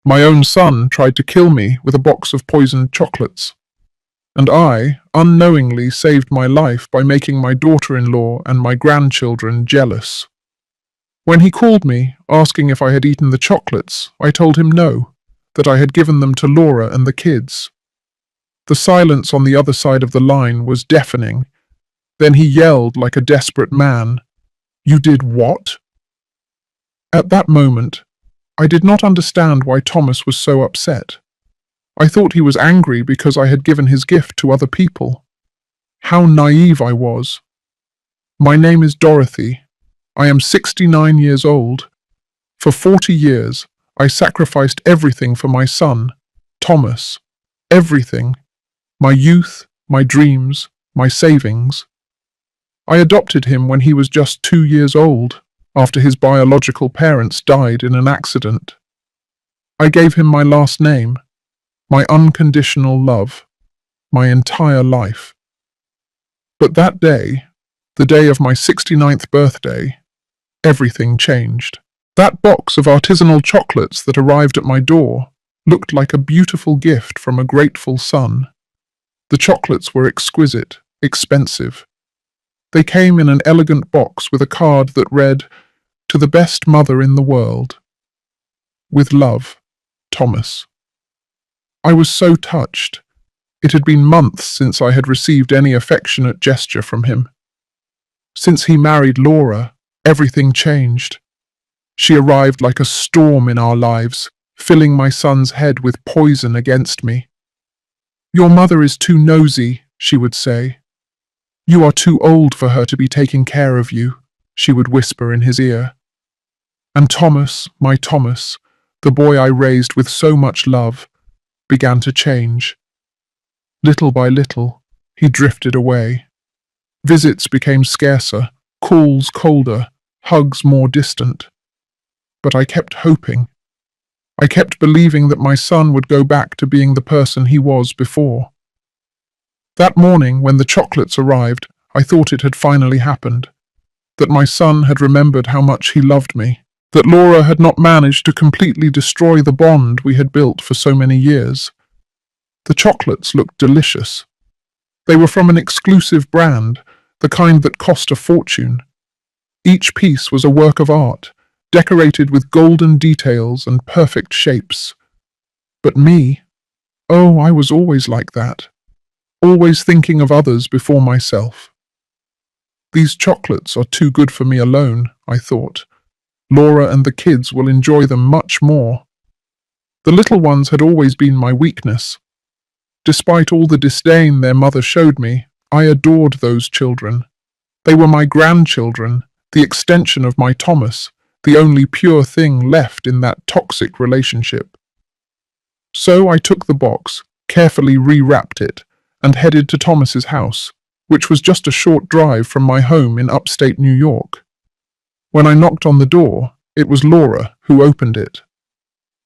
My own son tried to kill me with a box of poisoned chocolates, and I unknowingly saved my life by making my daughter-in-law and my grandchildren jealous. When he called me, asking if I had eaten the chocolates, I told him no, that I had given them to Laura and the kids. The silence on the other side of the line was deafening. Then he yelled like a desperate man, "You did what?" At that moment, I did not understand why Thomas was so upset. I thought he was angry because I had given his gift to other people. How naive I was. My name is Dorothy. I am 69 years old. For 40 years, I sacrificed everything for my son, Thomas. Everything. My youth, my dreams, my savings. I adopted him when he was just 2 years old, after his biological parents died in an accident. I gave him my last name, my unconditional love, my entire life. But that day, the day of my 69th birthday, everything changed. That box of artisanal chocolates that arrived at my door looked like a beautiful gift from a grateful son. The chocolates were exquisite, expensive. They came in an elegant box with a card that read, "To the best mother in the world. With love, Thomas." I was so touched. It had been months since I had received any affectionate gesture from him. Since he married Laura, everything changed. She arrived like a storm in our lives, filling my son's head with poison against me. "Your mother is too nosy," she would say. "You are too old for her to be taking care of you," she would whisper in his ear. And Thomas, my Thomas, the boy I raised with so much love, began to change. Little by little, he drifted away. Visits became scarcer, calls colder, hugs more distant. But I kept hoping. I kept believing that my son would go back to being the person he was before. That morning, when the chocolates arrived, I thought it had finally happened. That my son had remembered how much he loved me. That Laura had not managed to completely destroy the bond we had built for so many years. The chocolates looked delicious. They were from an exclusive brand, the kind that cost a fortune. Each piece was a work of art, decorated with golden details and perfect shapes. But me? Oh, I was always like that. Always thinking of others before myself. These chocolates are too good for me alone, I thought. Laura and the kids will enjoy them much more. The little ones had always been my weakness. Despite all the disdain their mother showed me, I adored those children. They were my grandchildren, the extension of my Thomas, the only pure thing left in that toxic relationship. So I took the box, carefully rewrapped it, and headed to Thomas's house, which was just a short drive from my home in upstate New York. When I knocked on the door, it was Laura who opened it.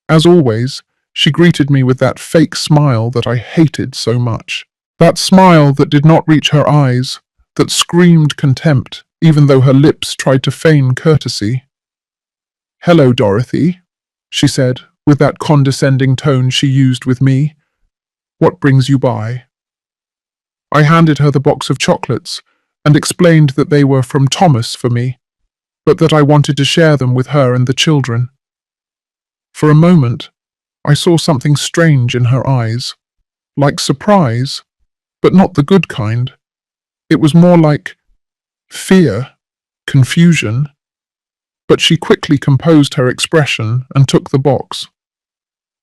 As always, she greeted me with that fake smile that I hated so much. That smile that did not reach her eyes, that screamed contempt, even though her lips tried to feign courtesy. "Hello, Dorothy," she said, with that condescending tone she used with me. "What brings you by?" I handed her the box of chocolates and explained that they were from Thomas for me, but that I wanted to share them with her and the children. For a moment, I saw something strange in her eyes, like surprise, but not the good kind. It was more like fear, confusion. But she quickly composed her expression and took the box.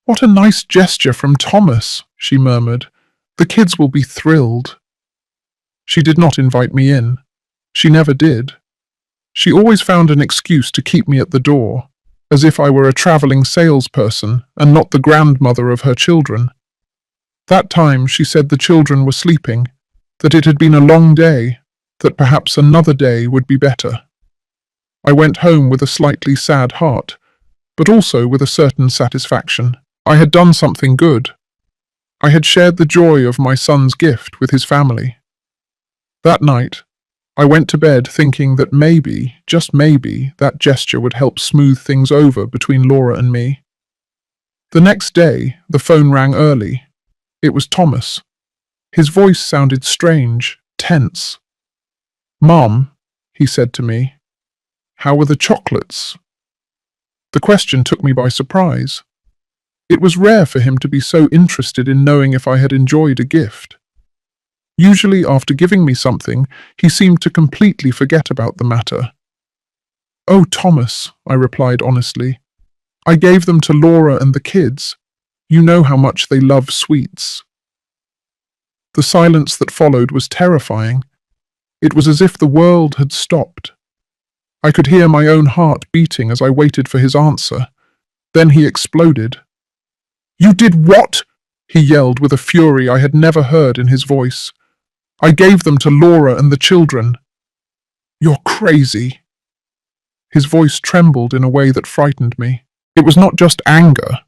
"What a nice gesture from Thomas," she murmured. "The kids will be thrilled." She did not invite me in. She never did. She always found an excuse to keep me at the door, as if I were a traveling salesperson and not the grandmother of her children. That time she said the children were sleeping, that it had been a long day, that perhaps another day would be better. I went home with a slightly sad heart, but also with a certain satisfaction. I had done something good. I had shared the joy of my son's gift with his family. That night, I went to bed thinking that maybe, just maybe, that gesture would help smooth things over between Laura and me. The next day, the phone rang early. It was Thomas. His voice sounded strange, tense. "Mom," he said to me, "how were the chocolates?" The question took me by surprise. It was rare for him to be so interested in knowing if I had enjoyed a gift. Usually, after giving me something, he seemed to completely forget about the matter. "Oh, Thomas," I replied honestly, "I gave them to Laura and the kids. You know how much they love sweets." The silence that followed was terrifying. It was as if the world had stopped. I could hear my own heart beating as I waited for his answer. Then he exploded. "You did what?" he yelled with a fury I had never heard in his voice. "I gave them to Laura and the children." "You're crazy." His voice trembled in a way that frightened me. It was not just anger.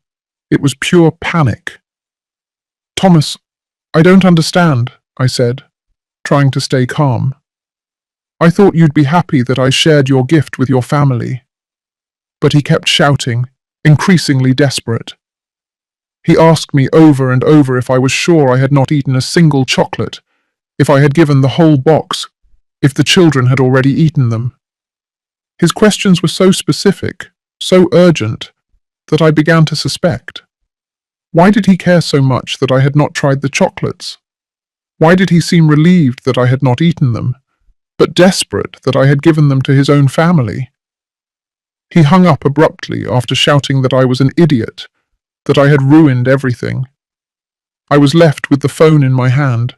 It was pure panic. "Thomas, I don't understand," I said, trying to stay calm. "I thought you'd be happy that I shared your gift with your family." But he kept shouting, increasingly desperate. He asked me over and over if I was sure I had not eaten a single chocolate, if I had given the whole box, if the children had already eaten them. His questions were so specific, so urgent, that I began to suspect. Why did he care so much that I had not tried the chocolates? Why did he seem relieved that I had not eaten them, but desperate that I had given them to his own family? He hung up abruptly after shouting that I was an idiot, that I had ruined everything. I was left with the phone in my hand,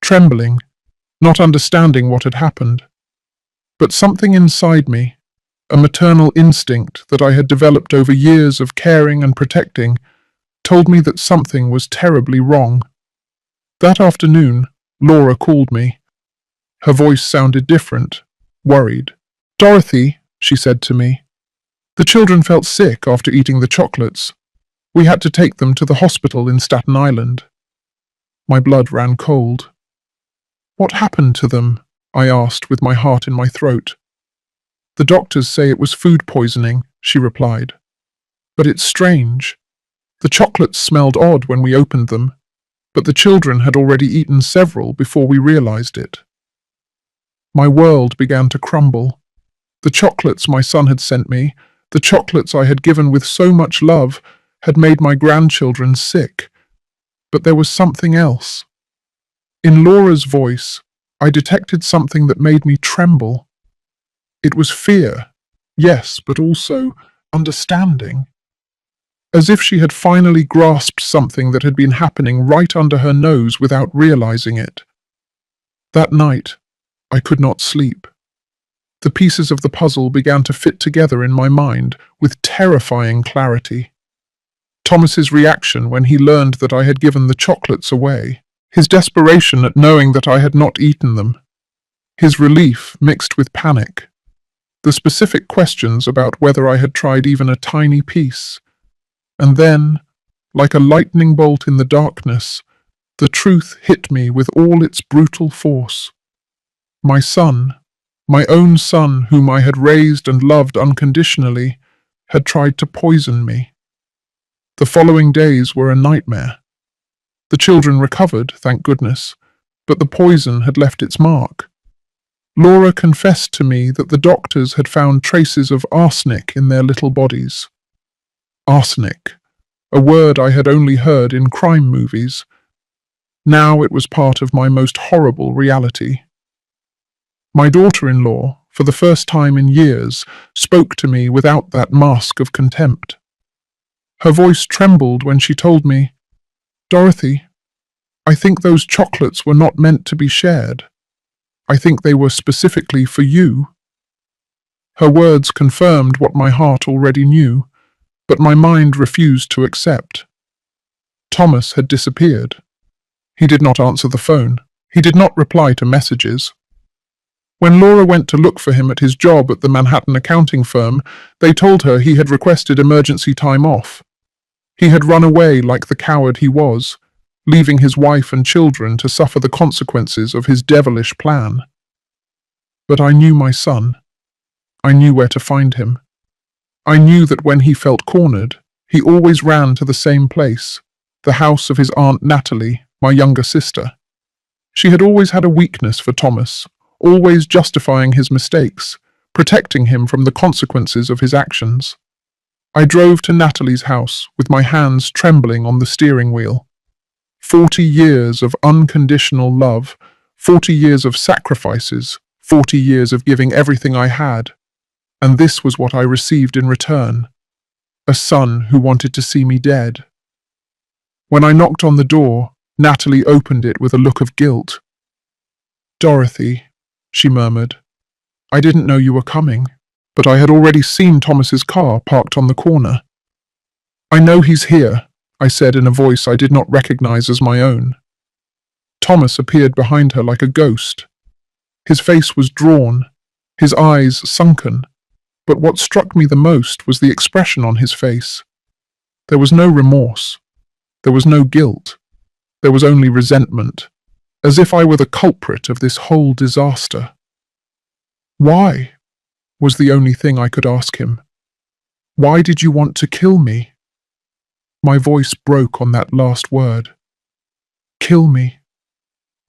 trembling, not understanding what had happened. But something inside me, a maternal instinct that I had developed over years of caring and protecting, told me that something was terribly wrong. That afternoon, Laura called me. Her voice sounded different, worried. "Dorothy," she said to me, "the children felt sick after eating the chocolates. We had to take them to the hospital in Staten Island." My blood ran cold. "What happened to them?" I asked with my heart in my throat. "The doctors say it was food poisoning," she replied. "But it's strange. The chocolates smelled odd when we opened them, but the children had already eaten several before we realized it." My world began to crumble. The chocolates my son had sent me, the chocolates I had given with so much love, had made my grandchildren sick. But there was something else. In Laura's voice, I detected something that made me tremble. It was fear, yes, but also understanding. As if she had finally grasped something that had been happening right under her nose without realizing it. That night, I could not sleep. The pieces of the puzzle began to fit together in my mind with terrifying clarity. Thomas's reaction when he learned that I had given the chocolates away, his desperation at knowing that I had not eaten them, his relief mixed with panic, the specific questions about whether I had tried even a tiny piece. And then, like a lightning bolt in the darkness, the truth hit me with all its brutal force. My son, my own son whom I had raised and loved unconditionally, had tried to poison me. The following days were a nightmare. The children recovered, thank goodness, but the poison had left its mark. Laura confessed to me that the doctors had found traces of arsenic in their little bodies. Arsenic, a word I had only heard in crime movies. Now it was part of my most horrible reality. My daughter-in-law, for the first time in years, spoke to me without that mask of contempt. Her voice trembled when she told me, "Dorothy, I think those chocolates were not meant to be shared. I think they were specifically for you." Her words confirmed what my heart already knew, but my mind refused to accept. Thomas had disappeared. He did not answer the phone. He did not reply to messages. When Laura went to look for him at his job at the Manhattan accounting firm, they told her he had requested emergency time off. He had run away like the coward he was, leaving his wife and children to suffer the consequences of his devilish plan. But I knew my son. I knew where to find him. I knew that when he felt cornered, He always ran to the same place, the house of his Aunt Natalie, my younger sister. She had always had a weakness for Thomas, always justifying his mistakes, protecting him from the consequences of his actions. I drove to Natalie's house with my hands trembling on the steering wheel. 40 years of unconditional love, 40 years of sacrifices, 40 years of giving everything I had. And this was what I received in return. A son who wanted to see me dead. When I knocked on the door, Natalie opened it with a look of guilt. "Dorothy," she murmured, "I didn't know you were coming, but I had already seen Thomas's car parked on the corner." "I know he's here," I said in a voice I did not recognize as my own. Thomas appeared behind her like a ghost. His face was drawn, his eyes sunken, but what struck me the most was the expression on his face. There was no remorse. There was no guilt. There was only resentment, as if I were the culprit of this whole disaster. "Why?" was the only thing I could ask him. "Why did you want to kill me?" My voice broke on that last word. Kill me.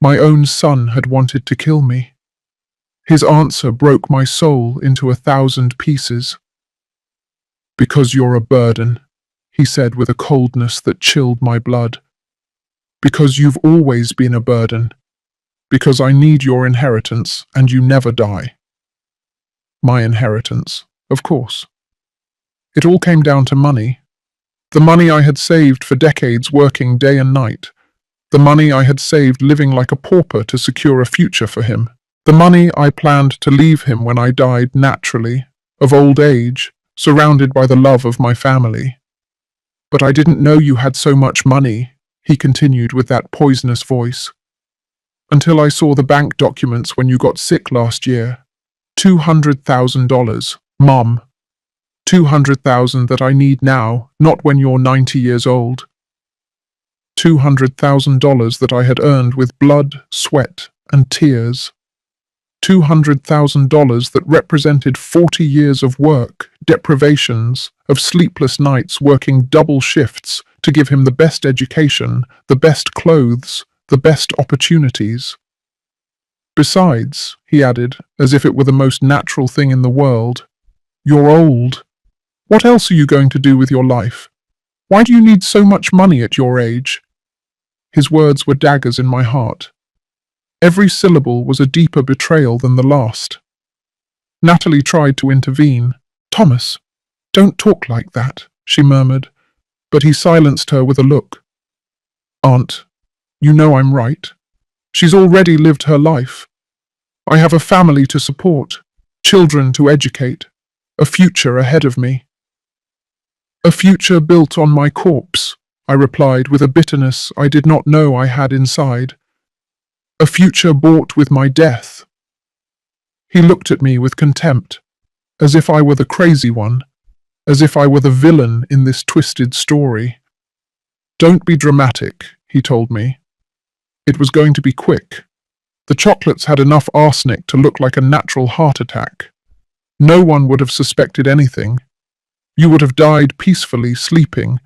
My own son had wanted to kill me. His answer broke my soul into 1,000 pieces. "Because you're a burden," he said with a coldness that chilled my blood. "Because you've always been a burden. Because I need your inheritance and you never die." My inheritance, of course. It all came down to money. The money I had saved for decades working day and night. The money I had saved living like a pauper to secure a future for him. The money I planned to leave him when I died naturally, of old age, surrounded by the love of my family. "But I didn't know you had so much money," he continued with that poisonous voice. "Until I saw the bank documents when you got sick last year. $200,000, Mom. 200,000 that I need now, not when you're 90 years old. $200,000 that I had earned with blood, sweat, and tears. $200,000 that represented 40 years of work, deprivations, of sleepless nights working double shifts to give him the best education, the best clothes, the best opportunities. Besides," he added, as if it were the most natural thing in the world, "you're old. What else are you going to do with your life? Why do you need so much money at your age?" His words were daggers in my heart. Every syllable was a deeper betrayal than the last. Natalie tried to intervene. "Thomas, don't talk like that," she murmured, but he silenced her with a look. "Aunt, you know I'm right. She's already lived her life. I have a family to support, children to educate, a future ahead of me." "A future built on my corpse," I replied with a bitterness I did not know I had inside. "A future bought with my death." He looked at me with contempt, as if I were the crazy one, as if I were the villain in this twisted story. "Don't be dramatic," he told me. It was going to be quick. The chocolates had enough arsenic to look like a natural heart attack. No one would have suspected anything. You would have died peacefully sleeping,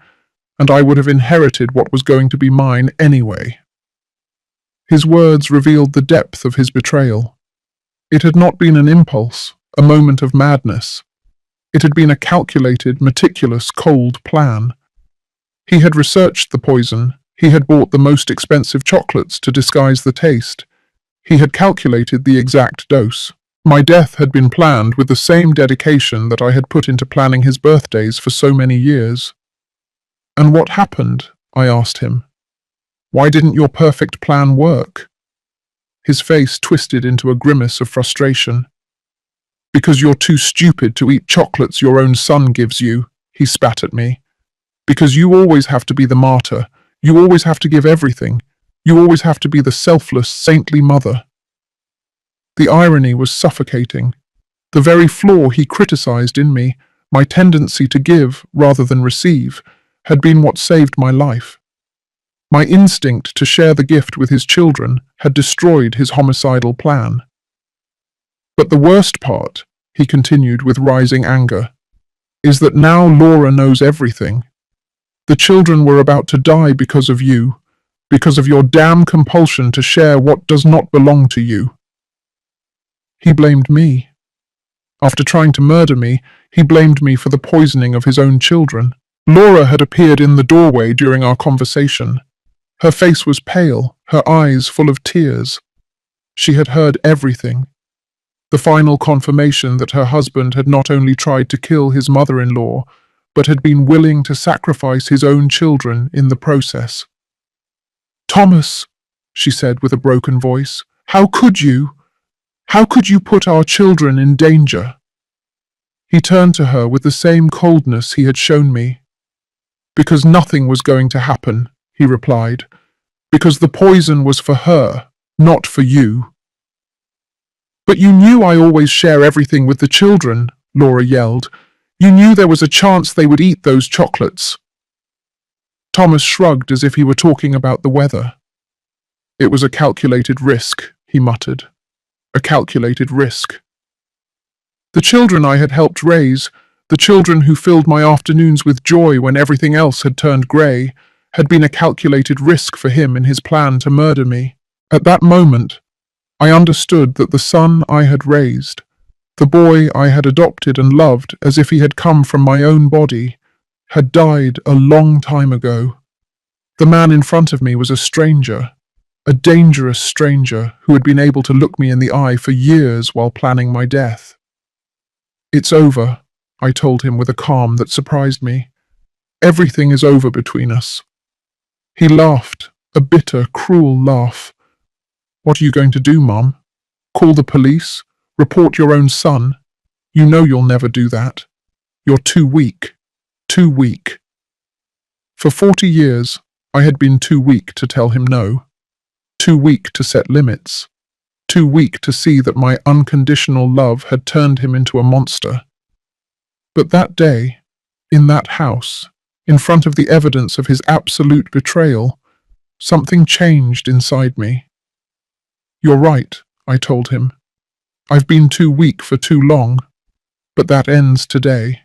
and I would have inherited what was going to be mine anyway. His words revealed the depth of his betrayal. It had not been an impulse, a moment of madness. It had been a calculated, meticulous, cold plan. He had researched the poison. He had bought the most expensive chocolates to disguise the taste. He had calculated the exact dose. My death had been planned with the same dedication that I had put into planning his birthdays for so many years. "And what happened?" I asked him. "Why didn't your perfect plan work?" His face twisted into a grimace of frustration. "Because you're too stupid to eat chocolates your own son gives you," he spat at me. "Because you always have to be the martyr. You always have to give everything. You always have to be the selfless, saintly mother." The irony was suffocating. The very flaw he criticized in me, my tendency to give rather than receive, had been what saved my life. My instinct to share the gift with his children had destroyed his homicidal plan. "But the worst part," he continued with rising anger, "is that now Laura knows everything. The children were about to die because of you, because of your damn compulsion to share what does not belong to you. He blamed me. After trying to murder me, he blamed me for the poisoning of his own children. Laura had appeared in the doorway during our conversation. Her face was pale, her eyes full of tears. She had heard everything. The final confirmation that her husband had not only tried to kill his mother-in-law, but had been willing to sacrifice his own children in the process. "Thomas," she said with a broken voice, "how could you? How could you put our children in danger?" He turned to her with the same coldness he had shown me. "Because nothing was going to happen," he replied. "Because the poison was for her, not for you." "But you knew I always share everything with the children," Laura yelled. "You knew there was a chance they would eat those chocolates." Thomas shrugged as if he were talking about the weather. "It was a calculated risk," he muttered. "A calculated risk." The children I had helped raise, the children who filled my afternoons with joy when everything else had turned grey, had been a calculated risk for him in his plan to murder me. At that moment, I understood that the son I had raised, the boy I had adopted and loved as if he had come from my own body, had died a long time ago. The man in front of me was a stranger, a dangerous stranger who had been able to look me in the eye for years while planning my death. "It's over," I told him with a calm that surprised me. "Everything is over between us." He laughed, a bitter, cruel laugh. "What are you going to do, Mum? Call the police? Report your own son? You know you'll never do that. You're too weak. Too weak." For 40 years, I had been too weak to tell him no. Too weak to set limits. Too weak to see that my unconditional love had turned him into a monster. But that day, in that house, in front of the evidence of his absolute betrayal, something changed inside me. "You're right," I told him. "I've been too weak for too long, but that ends today."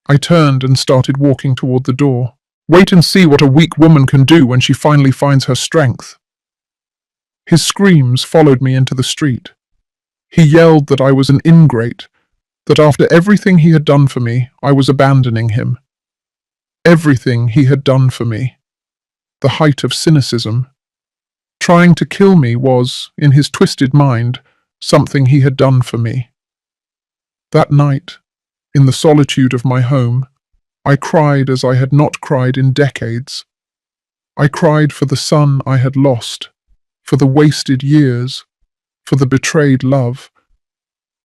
I turned and started walking toward the door. "Wait and see what a weak woman can do when she finally finds her strength." His screams followed me into the street. He yelled that I was an ingrate, that after everything he had done for me, I was abandoning him. Everything he had done for me. The height of cynicism. Trying to kill me was, in his twisted mind, something he had done for me. That night, in the solitude of my home, I cried as I had not cried in decades. I cried for the son I had lost, for the wasted years, for the betrayed love.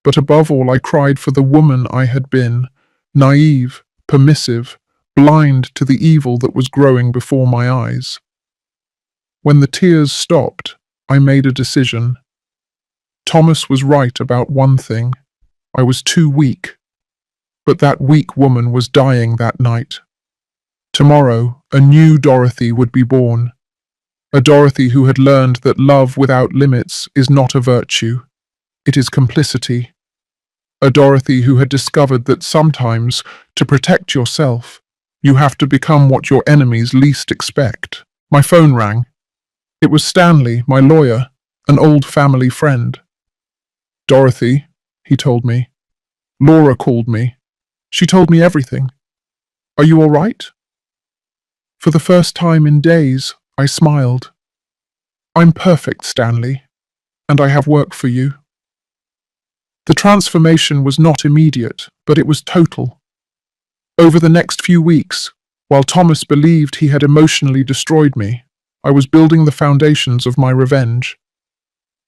But above all, I cried for the woman I had been, naive, permissive, blind to the evil that was growing before my eyes. When the tears stopped, I made a decision. Thomas was right about one thing. I was too weak. But that weak woman was dying that night. Tomorrow, a new Dorothy would be born. A Dorothy who had learned that love without limits is not a virtue. It is complicity. A Dorothy who had discovered that sometimes, to protect yourself, you have to become what your enemies least expect. My phone rang. It was Stanley, my lawyer, an old family friend. "Dorothy," he told me. "Laura called me. She told me everything. Are you all right?" For the first time in days, I smiled. "I'm perfect, Stanley, and I have work for you." The transformation was not immediate, but it was total. Over the next few weeks, while Thomas believed he had emotionally destroyed me, I was building the foundations of my revenge.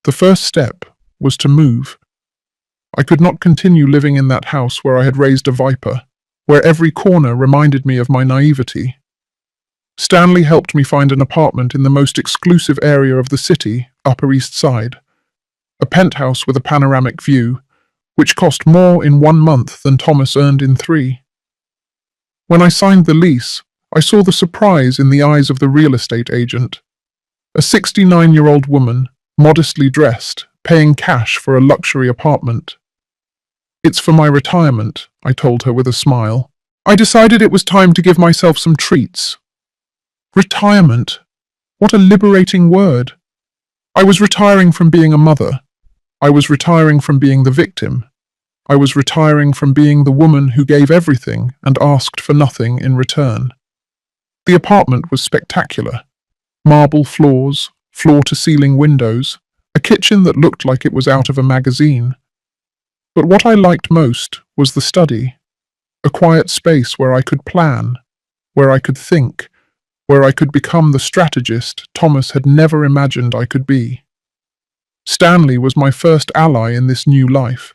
The first step was to move. I could not continue living in that house where I had raised a viper, where every corner reminded me of my naivety. Stanley helped me find an apartment in the most exclusive area of the city, Upper East Side. A penthouse with a panoramic view, which cost more in 1 month than Thomas earned in 3. When I signed the lease, I saw the surprise in the eyes of the real estate agent. A 69-year-old woman, modestly dressed, paying cash for a luxury apartment. "It's for my retirement," I told her with a smile. I decided it was time to give myself some treats. Retirement. What a liberating word. I was retiring from being a mother. I was retiring from being the victim. I was retiring from being the woman who gave everything and asked for nothing in return. The apartment was spectacular. Marble floors, floor-to-ceiling windows, a kitchen that looked like it was out of a magazine. But what I liked most was the study, a quiet space where I could plan, where I could think, where I could become the strategist Thomas had never imagined I could be. Stanley was my first ally in this new life.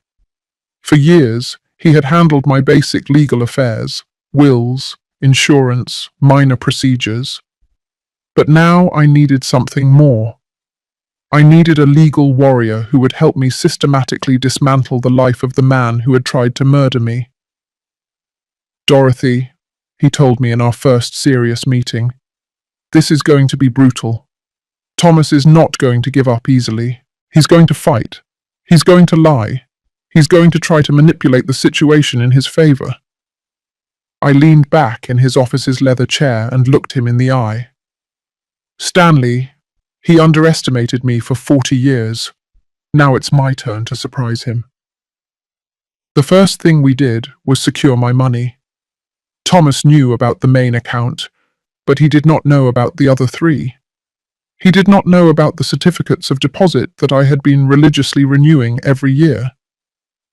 For years, he had handled my basic legal affairs, wills, insurance, minor procedures. But now I needed something more. I needed a legal warrior who would help me systematically dismantle the life of the man who had tried to murder me. Dorothy, he told me in our first serious meeting, this is going to be brutal. Thomas is not going to give up easily. He's going to fight. He's going to lie. He's going to try to manipulate the situation in his favor. I leaned back in his office's leather chair and looked him in the eye. Stanley, he underestimated me for 40 years. Now it's my turn to surprise him. The first thing we did was secure my money. Thomas knew about the main account, but he did not know about the other three. He did not know about the certificates of deposit that I had been religiously renewing every year.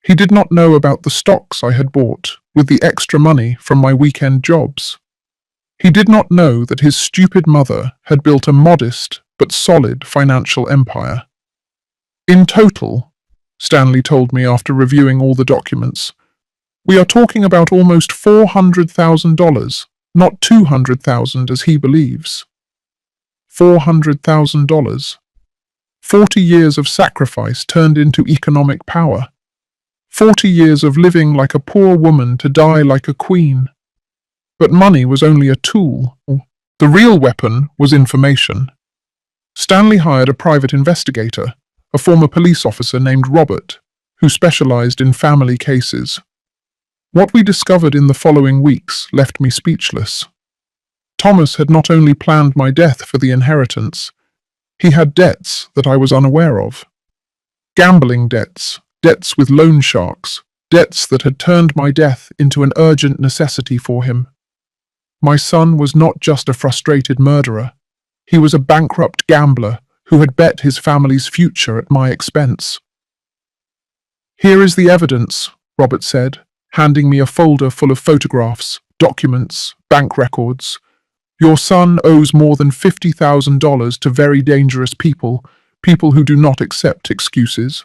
He did not know about the stocks I had bought with the extra money from my weekend jobs. He did not know that his stupid mother had built a modest but solid financial empire. In total, Stanley told me after reviewing all the documents, we are talking about almost $400,000, not $200,000 as he believes. $400,000. 40 years of sacrifice turned into economic power. 40 years of living like a poor woman to die like a queen. But money was only a tool. The real weapon was information. Stanley hired a private investigator, a former police officer named Robert, who specialized in family cases. What we discovered in the following weeks left me speechless. Thomas had not only planned my death for the inheritance, he had debts that I was unaware of. Gambling debts, debts with loan sharks, debts that had turned my death into an urgent necessity for him. My son was not just a frustrated murderer. He was a bankrupt gambler who had bet his family's future at my expense. Here is the evidence, Robert said, handing me a folder full of photographs, documents, bank records. Your son owes more than $50,000 to very dangerous people, people who do not accept excuses.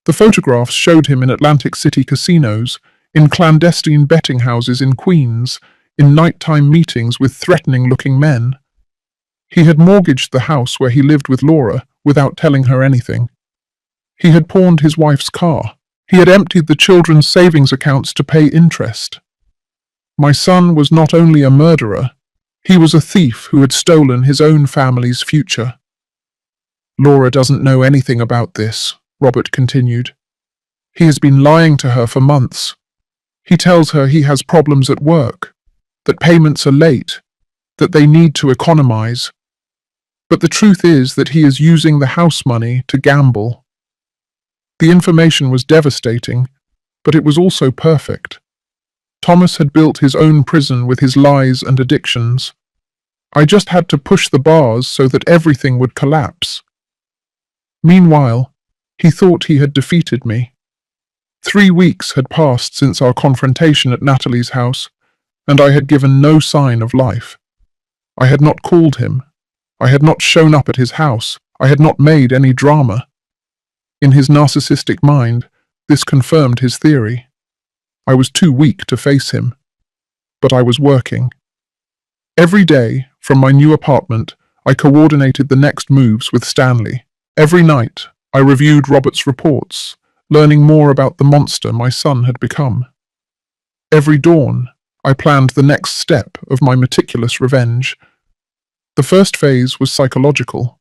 The photographs showed him in Atlantic City casinos, in clandestine betting houses in Queens, in nighttime meetings with threatening-looking men. He had mortgaged the house where he lived with Laura without telling her anything. He had pawned his wife's car. He had emptied the children's savings accounts to pay interest. My son was not only a murderer, he was a thief who had stolen his own family's future. Laura doesn't know anything about this, Robert continued. He has been lying to her for months. He tells her he has problems at work, that payments are late, that they need to economize. But the truth is that he is using the house money to gamble. The information was devastating, but it was also perfect. Thomas had built his own prison with his lies and addictions. I just had to push the bars so that everything would collapse. Meanwhile, he thought he had defeated me. 3 weeks had passed since our confrontation at Natalie's house, and I had given no sign of life. I had not called him. I had not shown up at his house. I had not made any drama. In his narcissistic mind, this confirmed his theory. I was too weak to face him. But I was working. Every day, from my new apartment, I coordinated the next moves with Stanley. Every night, I reviewed Robert's reports, learning more about the monster my son had become. Every dawn, I planned the next step of my meticulous revenge. The first phase was psychological.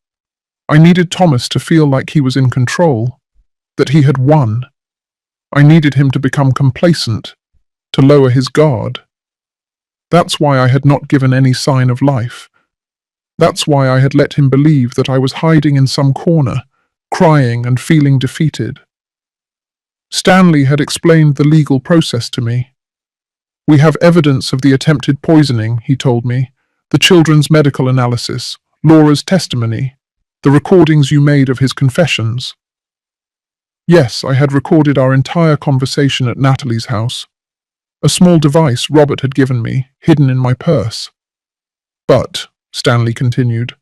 I needed Thomas to feel like he was in control, that he had won. I needed him to become complacent, to lower his guard. That's why I had not given any sign of life. That's why I had let him believe that I was hiding in some corner, crying and feeling defeated. Stanley had explained the legal process to me. We have evidence of the attempted poisoning, he told me, the children's medical analysis, Laura's testimony, the recordings you made of his confessions. Yes, I had recorded our entire conversation at Natalie's house. A small device Robert had given me, hidden in my purse. But, Stanley continued,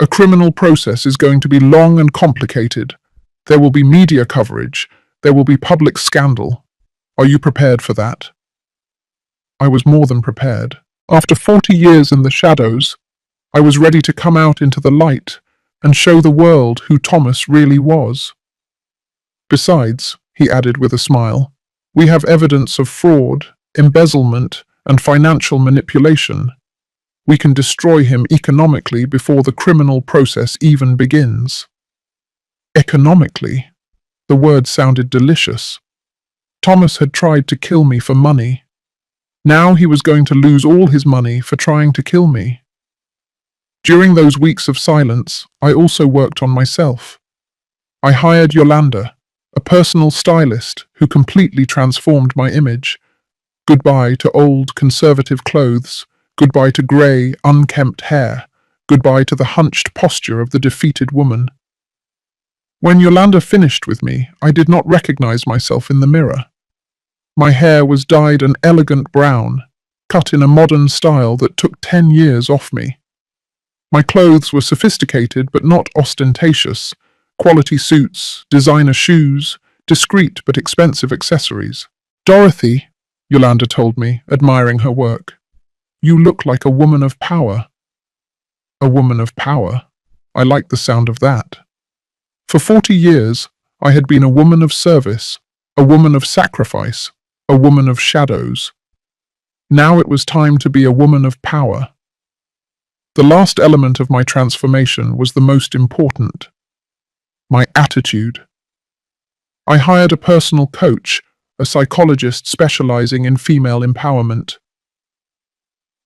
a criminal process is going to be long and complicated. There will be media coverage. There will be public scandal. Are you prepared for that? I was more than prepared. After 40 years in the shadows, I was ready to come out into the light and show the world who Thomas really was. Besides, he added with a smile, we have evidence of fraud, embezzlement, and financial manipulation. We can destroy him economically before the criminal process even begins. Economically? The word sounded delicious. Thomas had tried to kill me for money. Now he was going to lose all his money for trying to kill me. During those weeks of silence, I also worked on myself. I hired Yolanda, a personal stylist who completely transformed my image. Goodbye to old, conservative clothes. Goodbye to grey, unkempt hair. Goodbye to the hunched posture of the defeated woman. When Yolanda finished with me, I did not recognize myself in the mirror. My hair was dyed an elegant brown, cut in a modern style that took 10 years off me. My clothes were sophisticated but not ostentatious, quality suits, designer shoes, discreet but expensive accessories. Dorothy, Yolanda told me, admiring her work, you look like a woman of power. A woman of power? I liked the sound of that. For 40 years, I had been a woman of service, a woman of sacrifice, a woman of shadows. Now it was time to be a woman of power. The last element of my transformation was the most important. My attitude. I hired a personal coach, a psychologist specializing in female empowerment.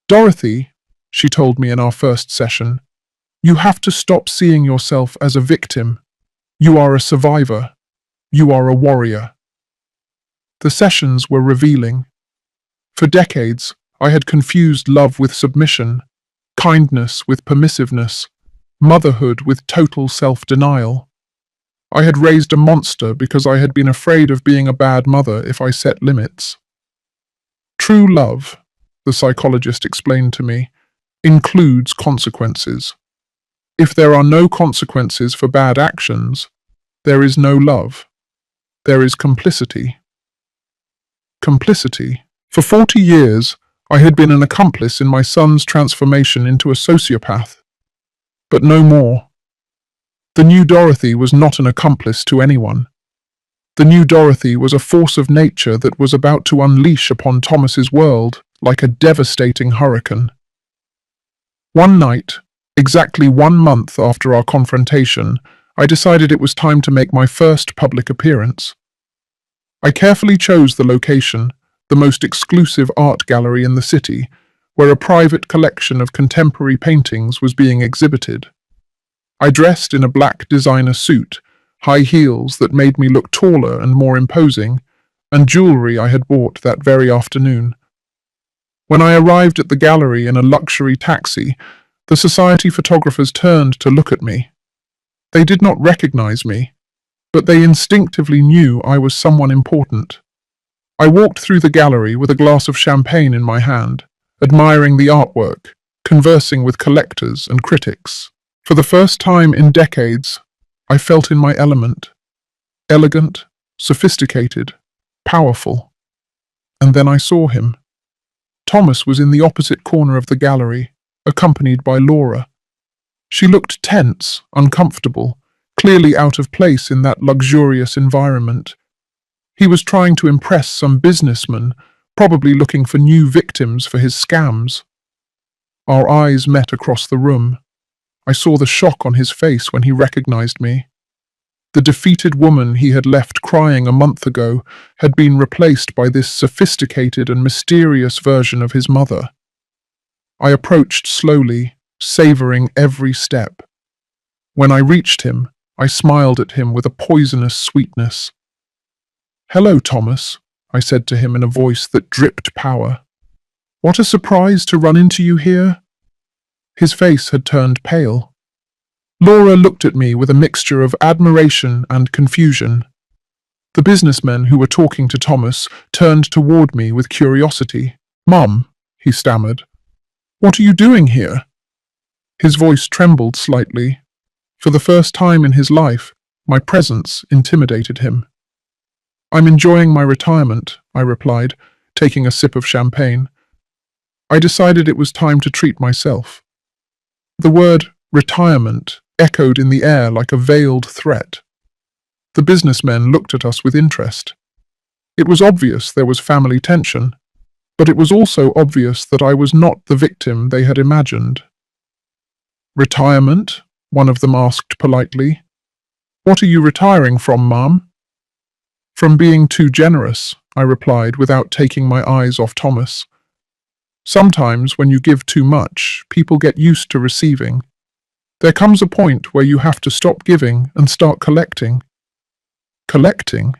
Dorothy, she told me in our first session, you have to stop seeing yourself as a victim. You are a survivor. You are a warrior. The sessions were revealing. For decades, I had confused love with submission, kindness with permissiveness, motherhood with total self-denial. I had raised a monster because I had been afraid of being a bad mother if I set limits. True love, the psychologist explained to me, includes consequences. If there are no consequences for bad actions, there is no love. There is complicity. Complicity. For 40 years, I had been an accomplice in my son's transformation into a sociopath. But no more. The new Dorothy was not an accomplice to anyone. The new Dorothy was a force of nature that was about to unleash upon Thomas's world like a devastating hurricane. One night, exactly 1 month after our confrontation, I decided it was time to make my first public appearance. I carefully chose the location, the most exclusive art gallery in the city, where a private collection of contemporary paintings was being exhibited. I dressed in a black designer suit, high heels that made me look taller and more imposing, and jewelry I had bought that very afternoon. When I arrived at the gallery in a luxury taxi, the society photographers turned to look at me. They did not recognize me, but they instinctively knew I was someone important. I walked through the gallery with a glass of champagne in my hand, admiring the artwork, conversing with collectors and critics. For the first time in decades, I felt in my element. Elegant, sophisticated, powerful. And then I saw him. Thomas was in the opposite corner of the gallery, accompanied by Laura. She looked tense, uncomfortable, clearly out of place in that luxurious environment. He was trying to impress some businessman, probably looking for new victims for his scams. Our eyes met across the room. I saw the shock on his face when he recognized me. The defeated woman he had left crying a month ago had been replaced by this sophisticated and mysterious version of his mother. I approached slowly, savoring every step. When I reached him, I smiled at him with a poisonous sweetness. "Hello, Thomas," I said to him in a voice that dripped power. "What a surprise to run into you here." His face had turned pale. Laura looked at me with a mixture of admiration and confusion. The businessmen who were talking to Thomas turned toward me with curiosity. "Mum," he stammered, "what are you doing here?" His voice trembled slightly. For the first time in his life, my presence intimidated him. "I'm enjoying my retirement," I replied, taking a sip of champagne. I decided it was time to treat myself. The word retirement echoed in the air like a veiled threat. The businessmen looked at us with interest. It was obvious there was family tension, but it was also obvious that I was not the victim they had imagined. "Retirement?" one of them asked politely. "What are you retiring from, Mum?" "From being too generous," I replied without taking my eyes off Thomas. "Sometimes when you give too much, people get used to receiving. There comes a point where you have to stop giving and start collecting." "Collecting?"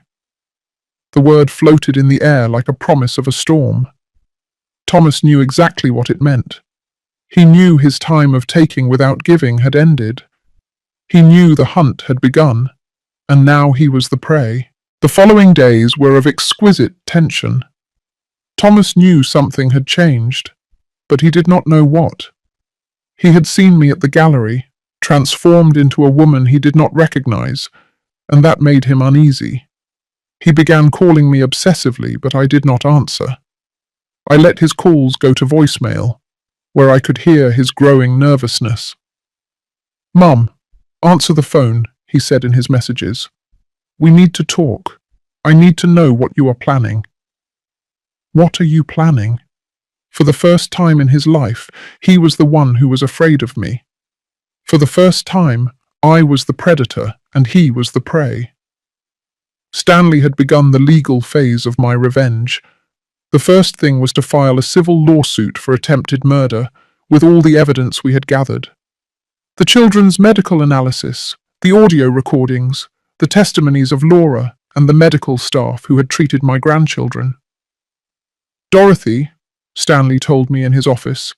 The word floated in the air like a promise of a storm. Thomas knew exactly what it meant. He knew his time of taking without giving had ended. He knew the hunt had begun, and now he was the prey. The following days were of exquisite tension. Thomas knew something had changed, but he did not know what. He had seen me at the gallery, transformed into a woman he did not recognize, and that made him uneasy. He began calling me obsessively, but I did not answer. I let his calls go to voicemail, where I could hear his growing nervousness. "Mum, answer the phone," he said in his messages. "We need to talk. I need to know what you are planning." What are you planning? For the first time in his life, he was the one who was afraid of me. For the first time, I was the predator and he was the prey. Stanley had begun the legal phase of my revenge. The first thing was to file a civil lawsuit for attempted murder, with all the evidence we had gathered. The children's medical analysis, the audio recordings, the testimonies of Laura and the medical staff who had treated my grandchildren. "Dorothy," Stanley told me in his office,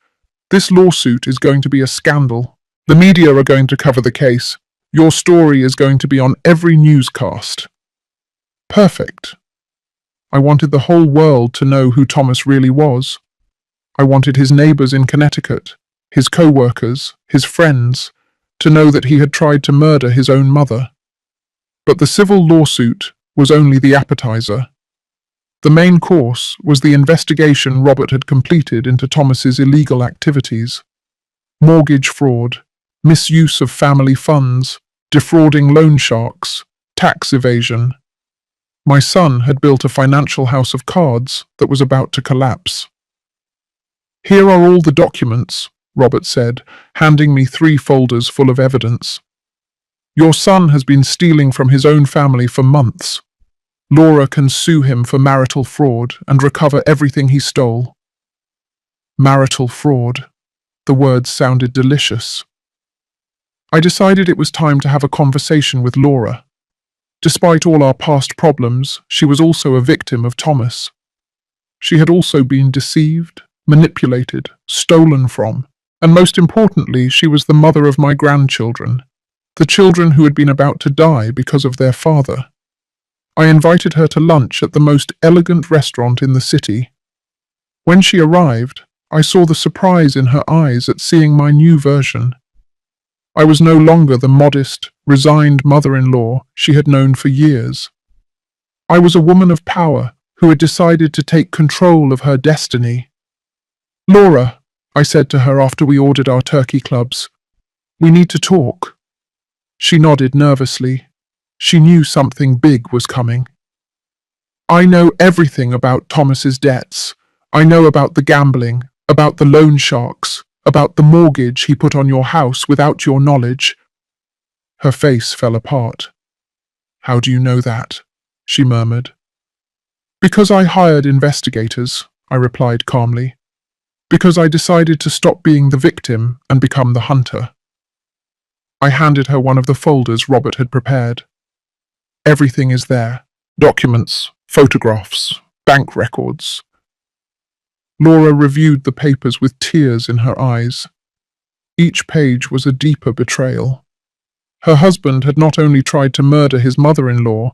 "this lawsuit is going to be a scandal. The media are going to cover the case. Your story is going to be on every newscast." Perfect. I wanted the whole world to know who Thomas really was. I wanted his neighbors in Connecticut, his co-workers, his friends, to know that he had tried to murder his own mother. But the civil lawsuit was only the appetizer. The main course was the investigation Robert had completed into Thomas's illegal activities. Mortgage fraud, misuse of family funds, defrauding loan sharks, tax evasion. My son had built a financial house of cards that was about to collapse. "Here are all the documents," Robert said, handing me 3 folders full of evidence. "Your son has been stealing from his own family for months. Laura can sue him for marital fraud and recover everything he stole." Marital fraud. The words sounded delicious. I decided it was time to have a conversation with Laura. Despite all our past problems, she was also a victim of Thomas. She had also been deceived, manipulated, stolen from, and most importantly, she was the mother of my grandchildren, the children who had been about to die because of their father. I invited her to lunch at the most elegant restaurant in the city. When she arrived, I saw the surprise in her eyes at seeing my new version. I was no longer the modest, resigned mother-in-law she had known for years. I was a woman of power who had decided to take control of her destiny. "Laura," I said to her after we ordered our turkey clubs, "we need to talk." She nodded nervously. She knew something big was coming. "I know everything about Thomas's debts. I know about the gambling, about the loan sharks, about the mortgage he put on your house without your knowledge." Her face fell apart. How do you know that? She murmured. Because I hired investigators, I replied calmly. Because I decided to stop being the victim and become the hunter. I handed her one of the folders Robert had prepared. Everything is there. Documents, photographs, bank records. Laura reviewed the papers with tears in her eyes. Each page was a deeper betrayal. Her husband had not only tried to murder his mother-in-law,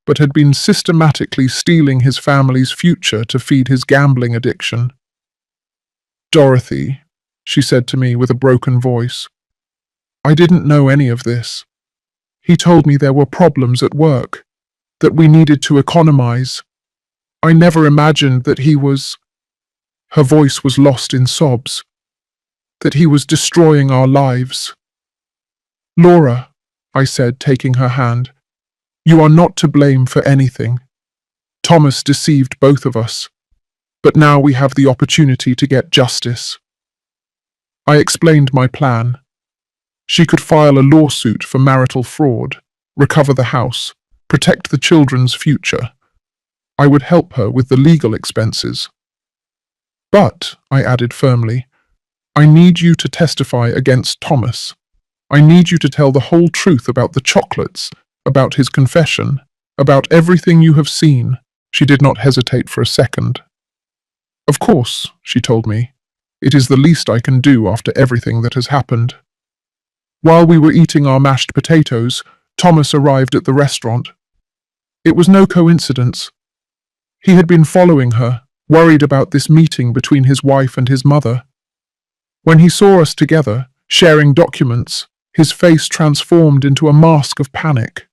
but had been systematically stealing his family's future to feed his gambling addiction. Dorothy, she said to me with a broken voice, I didn't know any of this. He told me there were problems at work, that we needed to economize. I never imagined that he was... Her voice was lost in sobs. That he was destroying our lives. Laura, I said, taking her hand, you are not to blame for anything. Thomas deceived both of us, but now we have the opportunity to get justice. I explained my plan. She could file a lawsuit for marital fraud, recover the house, protect the children's future. I would help her with the legal expenses. But, I added firmly, I need you to testify against Thomas. I need you to tell the whole truth about the chocolates, about his confession, about everything you have seen. She did not hesitate for a second. Of course, she told me. It is the least I can do after everything that has happened. While we were eating our mashed potatoes, Thomas arrived at the restaurant. It was no coincidence. He had been following her, worried about this meeting between his wife and his mother. When he saw us together, sharing documents, his face transformed into a mask of panic.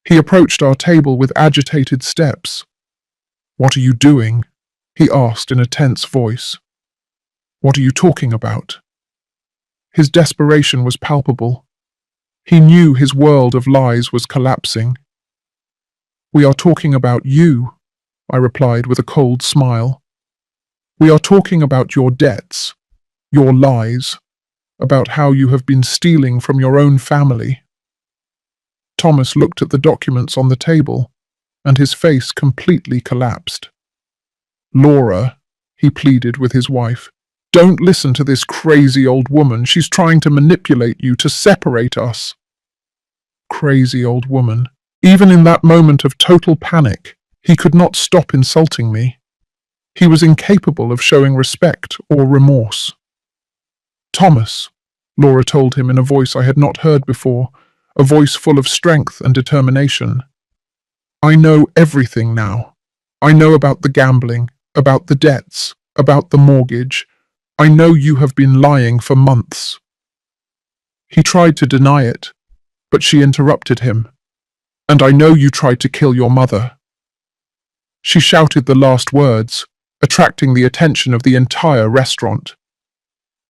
He approached our table with agitated steps. What are you doing? He asked in a tense voice. What are you talking about? His desperation was palpable. He knew his world of lies was collapsing. We are talking about you, I replied with a cold smile. We are talking about your debts, your lies, about how you have been stealing from your own family. Thomas looked at the documents on the table, and his face completely collapsed. Laura, he pleaded with his wife, don't listen to this crazy old woman. She's trying to manipulate you, to separate us. Crazy old woman. Even in that moment of total panic, he could not stop insulting me. He was incapable of showing respect or remorse. Thomas, Laura told him in a voice I had not heard before, a voice full of strength and determination. I know everything now. I know about the gambling, about the debts, about the mortgage. I know you have been lying for months. He tried to deny it, but she interrupted him. And I know you tried to kill your mother. She shouted the last words, attracting the attention of the entire restaurant.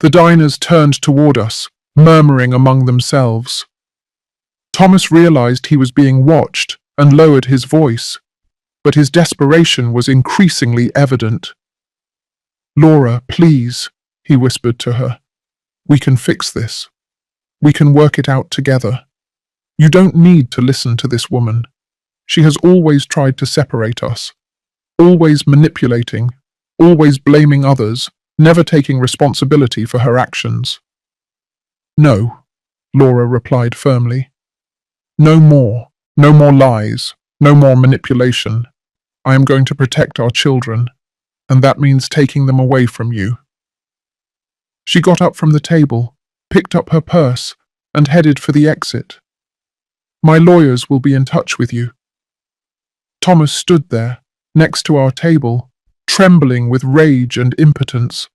The diners turned toward us, murmuring among themselves. Thomas realized he was being watched and lowered his voice, but his desperation was increasingly evident. Laura, please, he whispered to her. We can fix this. We can work it out together. You don't need to listen to this woman. She has always tried to separate us, always manipulating, always blaming others, never taking responsibility for her actions. No, Laura replied firmly. No more lies, no more manipulation. I am going to protect our children, and that means taking them away from you. She got up from the table, picked up her purse, and headed for the exit. My lawyers will be in touch with you. Thomas stood there, next to our table, trembling with rage and impotence.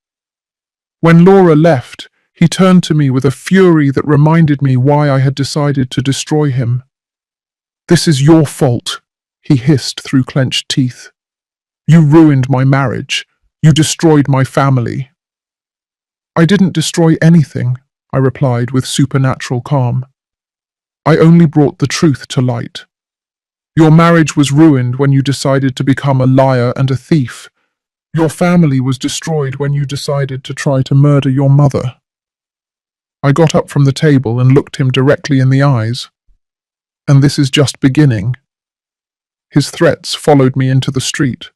When Laura left, he turned to me with a fury that reminded me why I had decided to destroy him. This is your fault, he hissed through clenched teeth. You ruined my marriage. You destroyed my family. I didn't destroy anything, I replied with supernatural calm. I only brought the truth to light. Your marriage was ruined when you decided to become a liar and a thief. Your family was destroyed when you decided to try to murder your mother. I got up from the table and looked him directly in the eyes. And this is just beginning. His threats followed me into the street.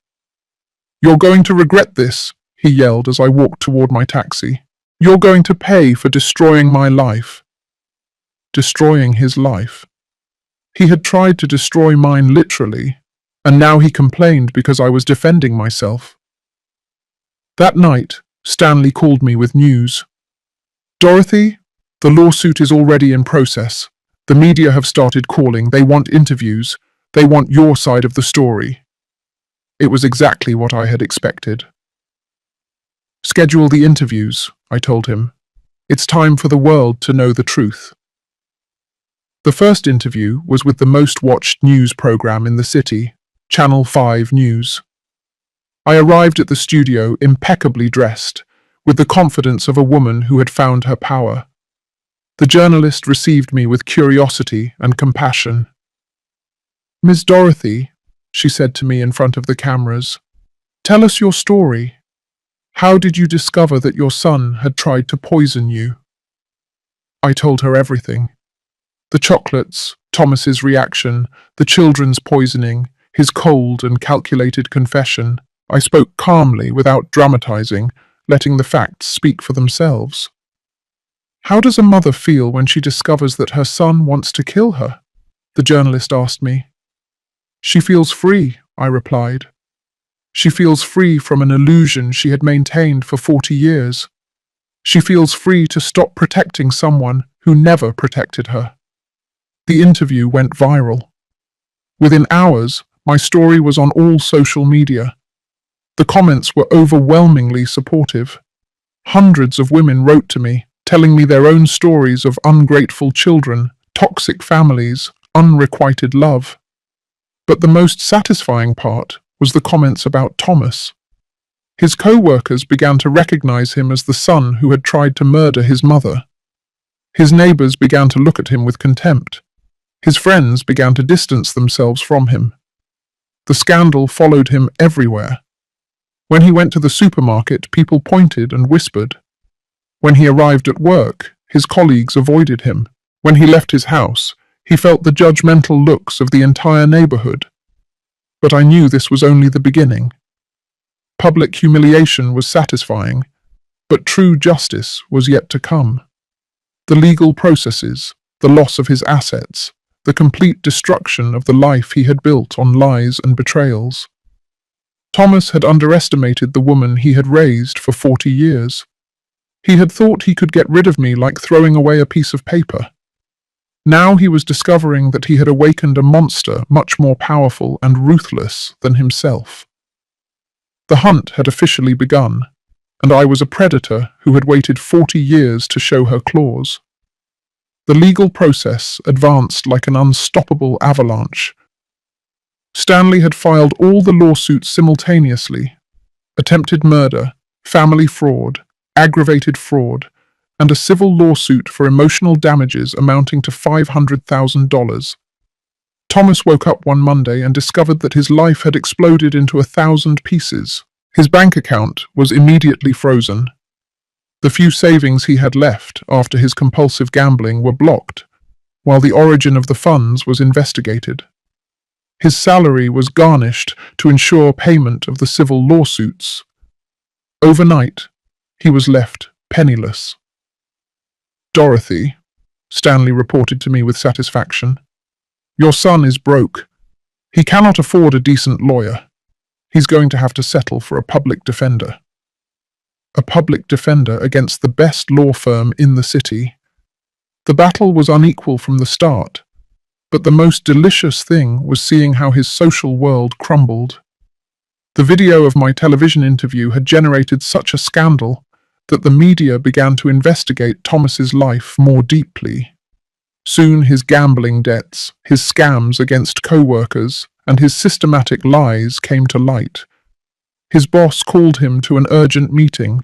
"You're going to regret this," he yelled as I walked toward my taxi. "You're going to pay for destroying my life." Destroying his life. He had tried to destroy mine literally, and now he complained because I was defending myself. That night, Stanley called me with news. "Dorothy, the lawsuit is already in process. The media have started calling. They want interviews. They want your side of the story." It was exactly what I had expected. "Schedule the interviews," I told him. "It's time for the world to know the truth." The first interview was with the most watched news program in the city, Channel 5 News. I arrived at the studio impeccably dressed, with the confidence of a woman who had found her power. The journalist received me with curiosity and compassion. "Miss Dorothy," she said to me in front of the cameras, "tell us your story. How did you discover that your son had tried to poison you?" I told her everything. The chocolates, Thomas's reaction, the children's poisoning, his cold and calculated confession. I spoke calmly without dramatizing, letting the facts speak for themselves. "How does a mother feel when she discovers that her son wants to kill her?" the journalist asked me. "She feels free," I replied. "She feels free from an illusion she had maintained for 40 years. She feels free to stop protecting someone who never protected her." The interview went viral. Within hours, my story was on all social media. The comments were overwhelmingly supportive. Hundreds of women wrote to me, telling me their own stories of ungrateful children, toxic families, unrequited love. But the most satisfying part was the comments about Thomas. His co-workers began to recognize him as the son who had tried to murder his mother. His neighbors began to look at him with contempt. His friends began to distance themselves from him. The scandal followed him everywhere. When he went to the supermarket, people pointed and whispered. When he arrived at work, his colleagues avoided him. When he left his house, he felt the judgmental looks of the entire neighborhood. But I knew this was only the beginning. Public humiliation was satisfying, but true justice was yet to come. The legal processes, the loss of his assets, the complete destruction of the life he had built on lies and betrayals. Thomas had underestimated the woman he had raised for 40 years. He had thought he could get rid of me like throwing away a piece of paper. Now he was discovering that he had awakened a monster much more powerful and ruthless than himself. The hunt had officially begun, and I was a predator who had waited 40 years to show her claws. The legal process advanced like an unstoppable avalanche. Stanley had filed all the lawsuits simultaneously: attempted murder, family fraud, aggravated fraud, and a civil lawsuit for emotional damages amounting to $500,000. Thomas woke up one Monday and discovered that his life had exploded into 1,000 pieces. His bank account was immediately frozen. The few savings he had left after his compulsive gambling were blocked, while the origin of the funds was investigated. His salary was garnished to ensure payment of the civil lawsuits. Overnight, he was left penniless. "Dorothy," Stanley reported to me with satisfaction, "your son is broke. He cannot afford a decent lawyer. He's going to have to settle for a public defender." A public defender against the best law firm in the city. The battle was unequal from the start, but the most delicious thing was seeing how his social world crumbled. The video of my television interview had generated such a scandal that the media began to investigate Thomas's life more deeply. Soon his gambling debts, his scams against co-workers, and his systematic lies came to light. His boss called him to an urgent meeting.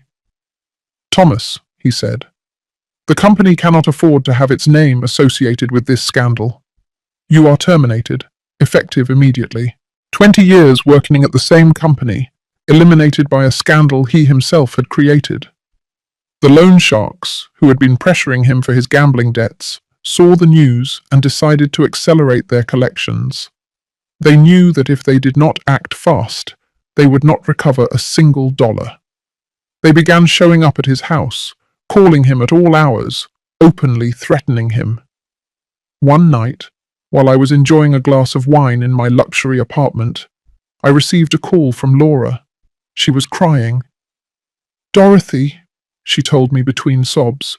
"Thomas," he said, "the company cannot afford to have its name associated with this scandal. You are terminated, effective immediately. 20 years working at the same company, eliminated by a scandal he himself had created." The loan sharks, who had been pressuring him for his gambling debts, saw the news and decided to accelerate their collections. They knew that if they did not act fast, they would not recover a single dollar. They began showing up at his house, calling him at all hours, openly threatening him. One night, while I was enjoying a glass of wine in my luxury apartment, I received a call from Laura. She was crying. "Dorothy," she told me between sobs,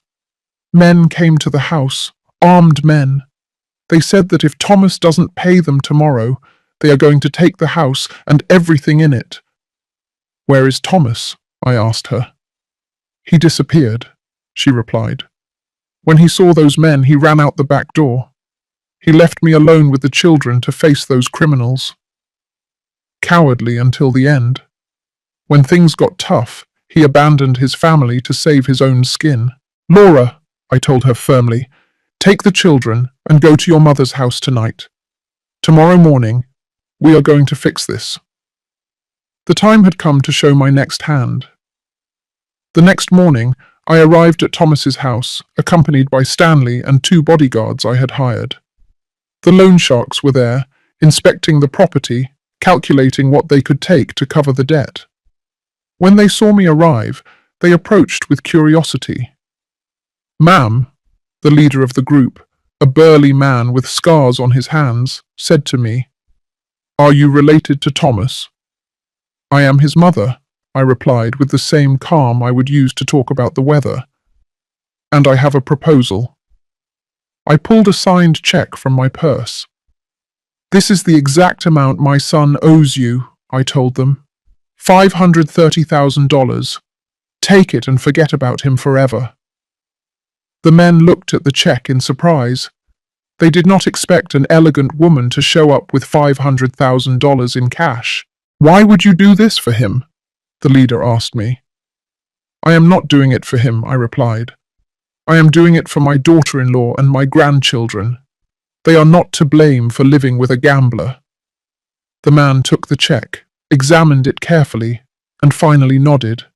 "men came to the house, armed men. They said that if Thomas doesn't pay them tomorrow, they are going to take the house and everything in it." "Where is Thomas?" I asked her. "He disappeared," she replied. "When he saw those men, he ran out the back door. He left me alone with the children to face those criminals." Cowardly until the end. When things got tough, he abandoned his family to save his own skin. "Laura," I told her firmly, "take the children and go to your mother's house tonight. Tomorrow morning, we are going to fix this." The time had come to show my next hand. The next morning, I arrived at Thomas's house, accompanied by Stanley and 2 bodyguards I had hired. The loan sharks were there, inspecting the property, calculating what they could take to cover the debt. When they saw me arrive, they approached with curiosity. "Ma'am," the leader of the group, a burly man with scars on his hands, said to me, "Are you related to Thomas?" "I am his mother," I replied with the same calm I would use to talk about the weather. "And I have a proposal." I pulled a signed check from my purse. "This is the exact amount my son owes you," I told them. $530,000. Take it and forget about him forever." The men looked at the check in surprise. They did not expect an elegant woman to show up with $500,000 in cash. "Why would you do this for him?" the leader asked me. "I am not doing it for him," I replied. "I am doing it for my daughter-in-law and my grandchildren. They are not to blame for living with a gambler." The man took the check, examined it carefully, and finally nodded.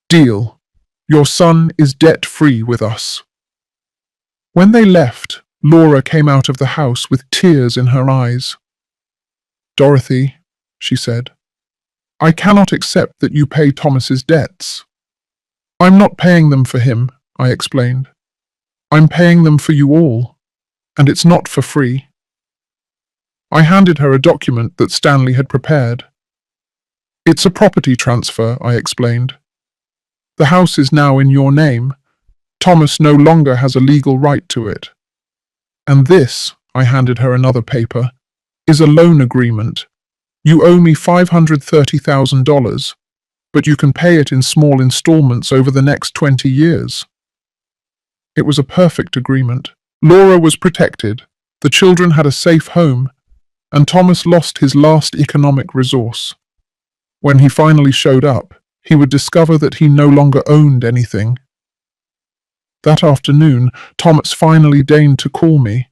"Deal. Your son is debt-free with us." When they left, Laura came out of the house with tears in her eyes. "Dorothy," she said, "I cannot accept that you pay Thomas's debts." "I'm not paying them for him," I explained. "I'm paying them for you all, and it's not for free." I handed her a document that Stanley had prepared. "It's a property transfer," I explained. "The house is now in your name. Thomas no longer has a legal right to it. And this," I handed her another paper, "is a loan agreement. You owe me $530,000, but you can pay it in small installments over the next 20 years. It was a perfect agreement. Laura was protected, the children had a safe home, and Thomas lost his last economic resource. When he finally showed up, he would discover that he no longer owned anything. That afternoon, Thomas finally deigned to call me.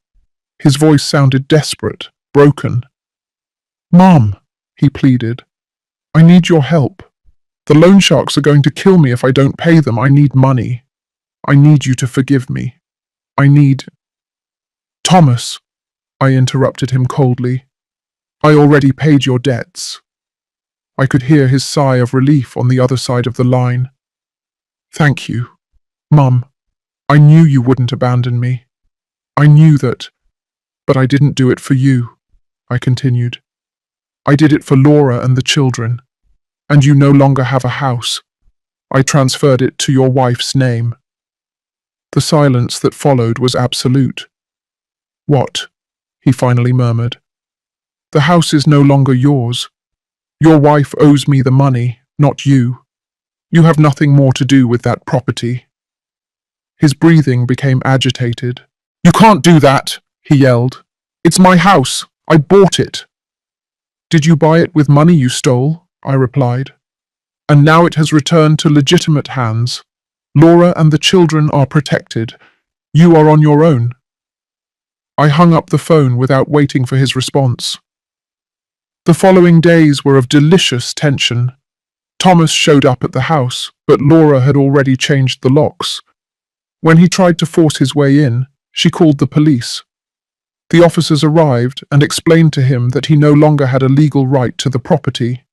His voice sounded desperate, broken. "Mom," he pleaded, "I need your help. The loan sharks are going to kill me if I don't pay them. I need money. I need you to forgive me. I need—" "Thomas," I interrupted him coldly, "I already paid your debts." I could hear his sigh of relief on the other side of the line. "Thank you, Mum. I knew you wouldn't abandon me. I knew that, but I didn't do it for you," I continued. "I did it for Laura and the children, and you no longer have a house. I transferred it to your wife's name." The silence that followed was absolute. "What?" he finally murmured. "The house is no longer yours. Your wife owes me the money, not you. You have nothing more to do with that property." His breathing became agitated. "You can't do that," he yelled. "It's my house. I bought it." "Did you buy it with money you stole?" I replied. "And now it has returned to legitimate hands. Laura and the children are protected. You are on your own." I hung up the phone without waiting for his response. The following days were of delicious tension. Thomas showed up at the house, but Laura had already changed the locks. When he tried to force his way in, She called the police. The officers arrived and explained to him that he no longer had a legal right to the property.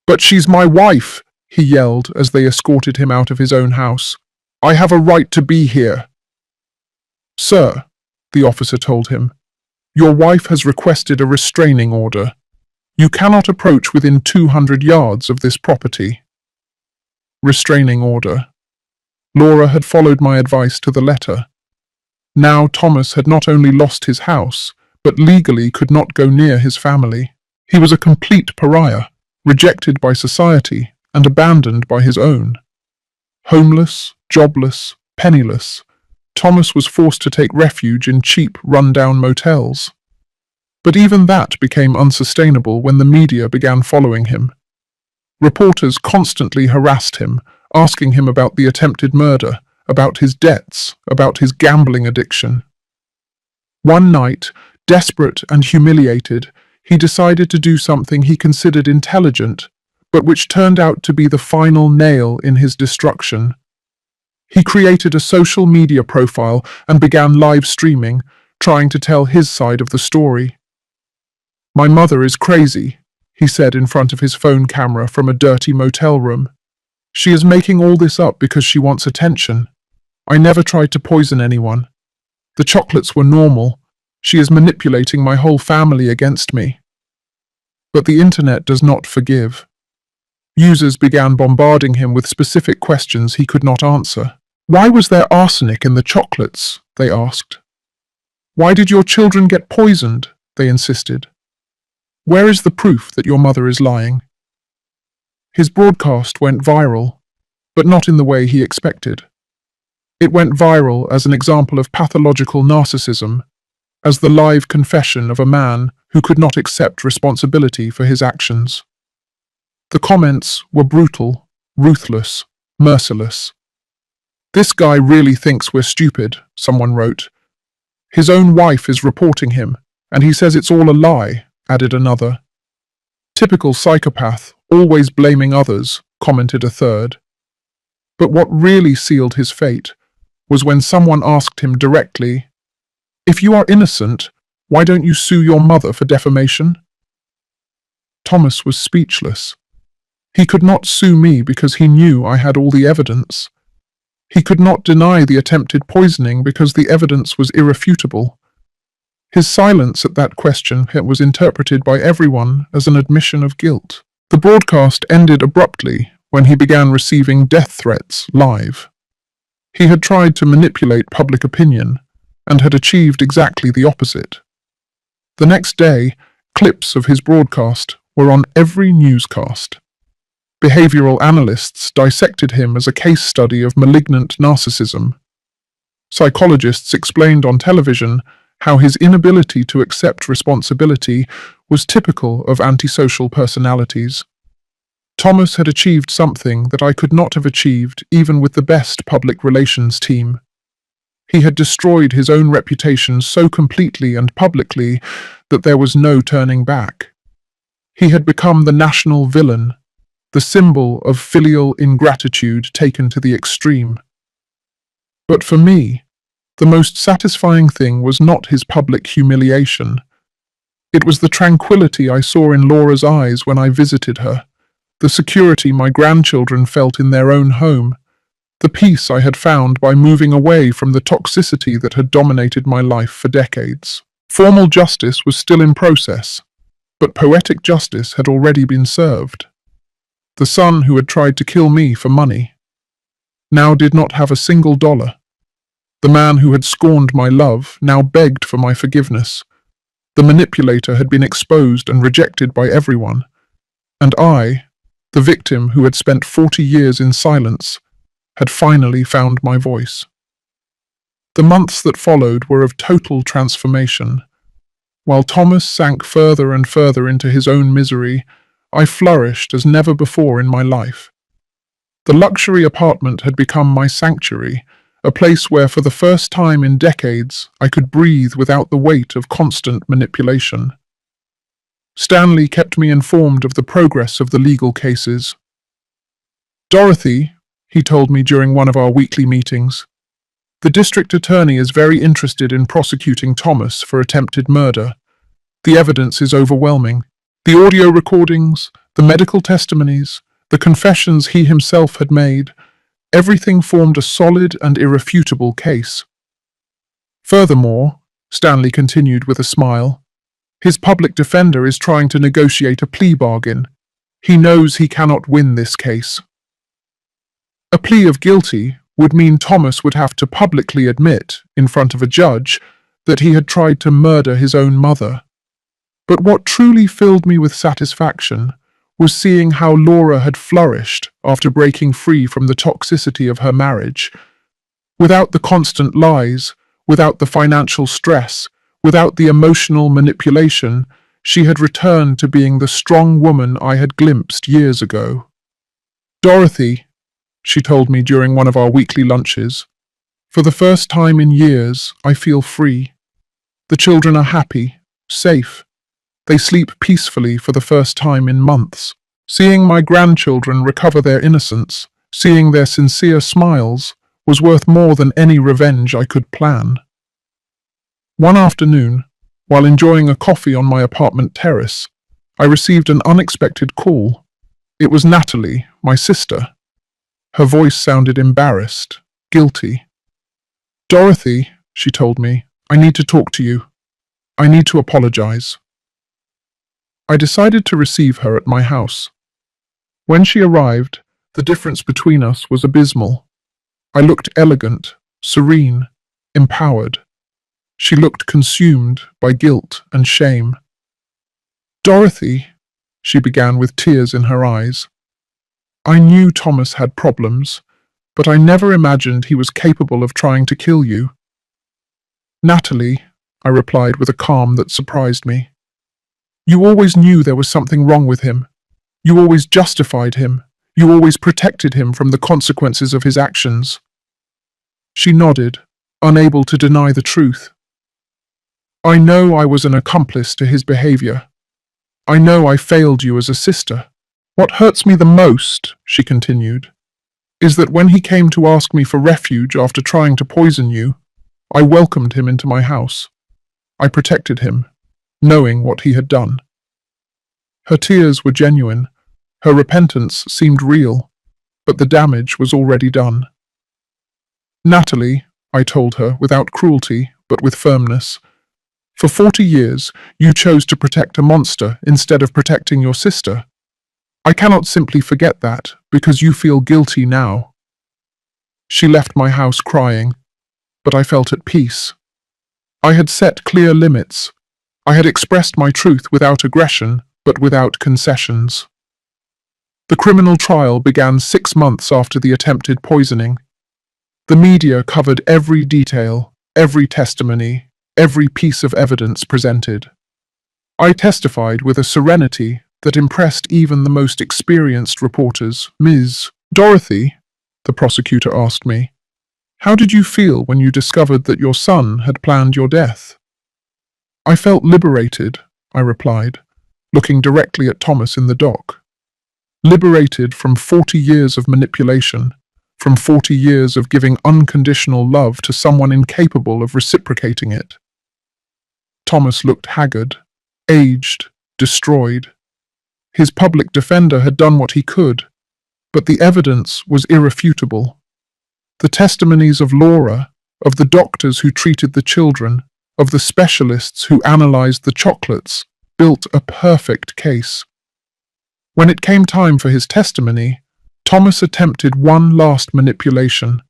"But she's my wife," he yelled as they escorted him out of his own house. "I have a right to be here." "Sir," the officer told him, "your wife has requested a restraining order. You cannot approach within 200 yards of this property." Restraining order. Laura had followed my advice to the letter. Now Thomas had not only lost his house, but legally could not go near his family. He was a complete pariah, rejected by society and abandoned by his own. Homeless, jobless, penniless, Thomas was forced to take refuge in cheap, run-down motels. But even that became unsustainable when the media began following him. Reporters constantly harassed him, asking him about the attempted murder, about his debts, about his gambling addiction. One night, desperate and humiliated, he decided to do something he considered intelligent, but which turned out to be the final nail in his destruction. He created a social media profile and began live streaming, trying to tell his side of the story. "My mother is crazy," he said in front of his phone camera from a dirty motel room. "She is making all this up because she wants attention. I never tried to poison anyone. The chocolates were normal. She is manipulating my whole family against me." But the internet does not forgive. Users began bombarding him with specific questions he could not answer. "Why was there arsenic in the chocolates?" they asked. "Why did your children get poisoned?" they insisted. "Where is the proof that your mother is lying?" His broadcast went viral, but not in the way he expected. It went viral as an example of pathological narcissism, as the live confession of a man who could not accept responsibility for his actions. The comments were brutal, ruthless, merciless. "This guy really thinks we're stupid," someone wrote. "His own wife is reporting him, and he says it's all a lie," added another. "Typical psychopath, always blaming others," commented a third. But what really sealed his fate was when someone asked him directly, "If you are innocent, why don't you sue your mother for defamation?" Thomas was speechless. He could not sue me because he knew I had all the evidence. He could not deny the attempted poisoning because the evidence was irrefutable. His silence at that question was interpreted by everyone as an admission of guilt. The broadcast ended abruptly when he began receiving death threats live. He had tried to manipulate public opinion and had achieved exactly the opposite. The next day, clips of his broadcast were on every newscast. Behavioral analysts dissected him as a case study of malignant narcissism. Psychologists explained on television how his inability to accept responsibility was typical of antisocial personalities. Thomas had achieved something that I could not have achieved even with the best public relations team. He had destroyed his own reputation so completely and publicly that there was no turning back. He had become the national villain, the symbol of filial ingratitude taken to the extreme. But for me, the most satisfying thing was not his public humiliation. It was the tranquility I saw in Laura's eyes when I visited her, the security my grandchildren felt in their own home, the peace I had found by moving away from the toxicity that had dominated my life for decades. Formal justice was still in process, but poetic justice had already been served. The son who had tried to kill me for money now did not have a single dollar. The man who had scorned my love now begged for my forgiveness. The manipulator had been exposed and rejected by everyone. And I, the victim who had spent 40 years in silence, had finally found my voice. The months that followed were of total transformation. While Thomas sank further and further into his own misery, I flourished as never before in my life. The luxury apartment had become my sanctuary, a place where for the first time in decades I could breathe without the weight of constant manipulation. Stanley kept me informed of the progress of the legal cases. "Dorothy," he told me during one of our weekly meetings, The district attorney is very interested in prosecuting Thomas for attempted murder. The evidence is overwhelming. The audio recordings, the medical testimonies, the confessions he himself had made, everything formed a solid and irrefutable case. Furthermore, Stanley continued with a smile, his public defender is trying to negotiate a plea bargain. He knows he cannot win this case. A plea of guilty would mean Thomas would have to publicly admit, in front of a judge, that he had tried to murder his own mother. But what truly filled me with satisfaction was seeing how Laura had flourished after breaking free from the toxicity of her marriage. Without the constant lies, without the financial stress, without the emotional manipulation, she had returned to being the strong woman I had glimpsed years ago. "Dorothy," she told me during one of our weekly lunches, "for the first time in years, I feel free. The children are happy, safe. They sleep peacefully for the first time in months. Seeing my grandchildren recover their innocence, seeing their sincere smiles, was worth more than any revenge I could plan." One afternoon, while enjoying a coffee on my apartment terrace, I received an unexpected call. It was Natalie, my sister. Her voice sounded embarrassed, guilty. "Dorothy," she told me, "I need to talk to you. I need to apologize." I decided to receive her at my house. When she arrived, the difference between us was abysmal. I looked elegant, serene, empowered. She looked consumed by guilt and shame. "Dorothy," she began with tears in her eyes, "I knew Thomas had problems, but I never imagined he was capable of trying to kill you." "Natalie," I replied with a calm that surprised me, "you always knew there was something wrong with him. You always justified him. You always protected him from the consequences of his actions." She nodded, unable to deny the truth. "I know I was an accomplice to his behavior. I know I failed you as a sister. What hurts me the most," she continued, "is that when he came to ask me for refuge after trying to poison you, I welcomed him into my house. I protected him, knowing what he had done." Her tears were genuine. Her repentance seemed real, but the damage was already done. "Natalie," I told her without cruelty, but with firmness, "for 40 years, you chose to protect a monster instead of protecting your sister. I cannot simply forget that because you feel guilty now." She left my house crying, but I felt at peace. I had set clear limits. I had expressed my truth without aggression, but without concessions. The criminal trial began 6 months after the attempted poisoning. The media covered every detail, every testimony, every piece of evidence presented. I testified with a serenity that impressed even the most experienced reporters. "Ms. Dorothy," the prosecutor asked me, "how did you feel when you discovered that your son had planned your death?" "I felt liberated," I replied, looking directly at Thomas in the dock. "Liberated from 40 years of manipulation, from 40 years of giving unconditional love to someone incapable of reciprocating it." Thomas looked haggard, aged, destroyed. His public defender had done what he could, but the evidence was irrefutable. The testimonies of Laura, of the doctors who treated the children, of the specialists who analyzed the chocolates, built a perfect case. When it came time for his testimony, Thomas attempted one last manipulation.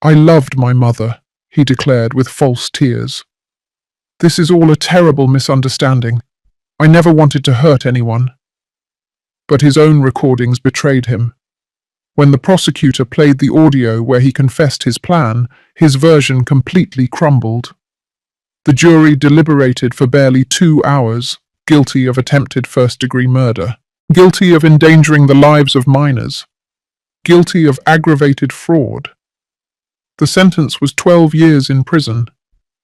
"I loved my mother," he declared with false tears. "This is all a terrible misunderstanding. I never wanted to hurt anyone." But his own recordings betrayed him. When the prosecutor played the audio where he confessed his plan, his version completely crumbled. The jury deliberated for barely 2 hours, guilty of attempted first-degree murder, guilty of endangering the lives of minors, guilty of aggravated fraud. The sentence was 12 years in prison,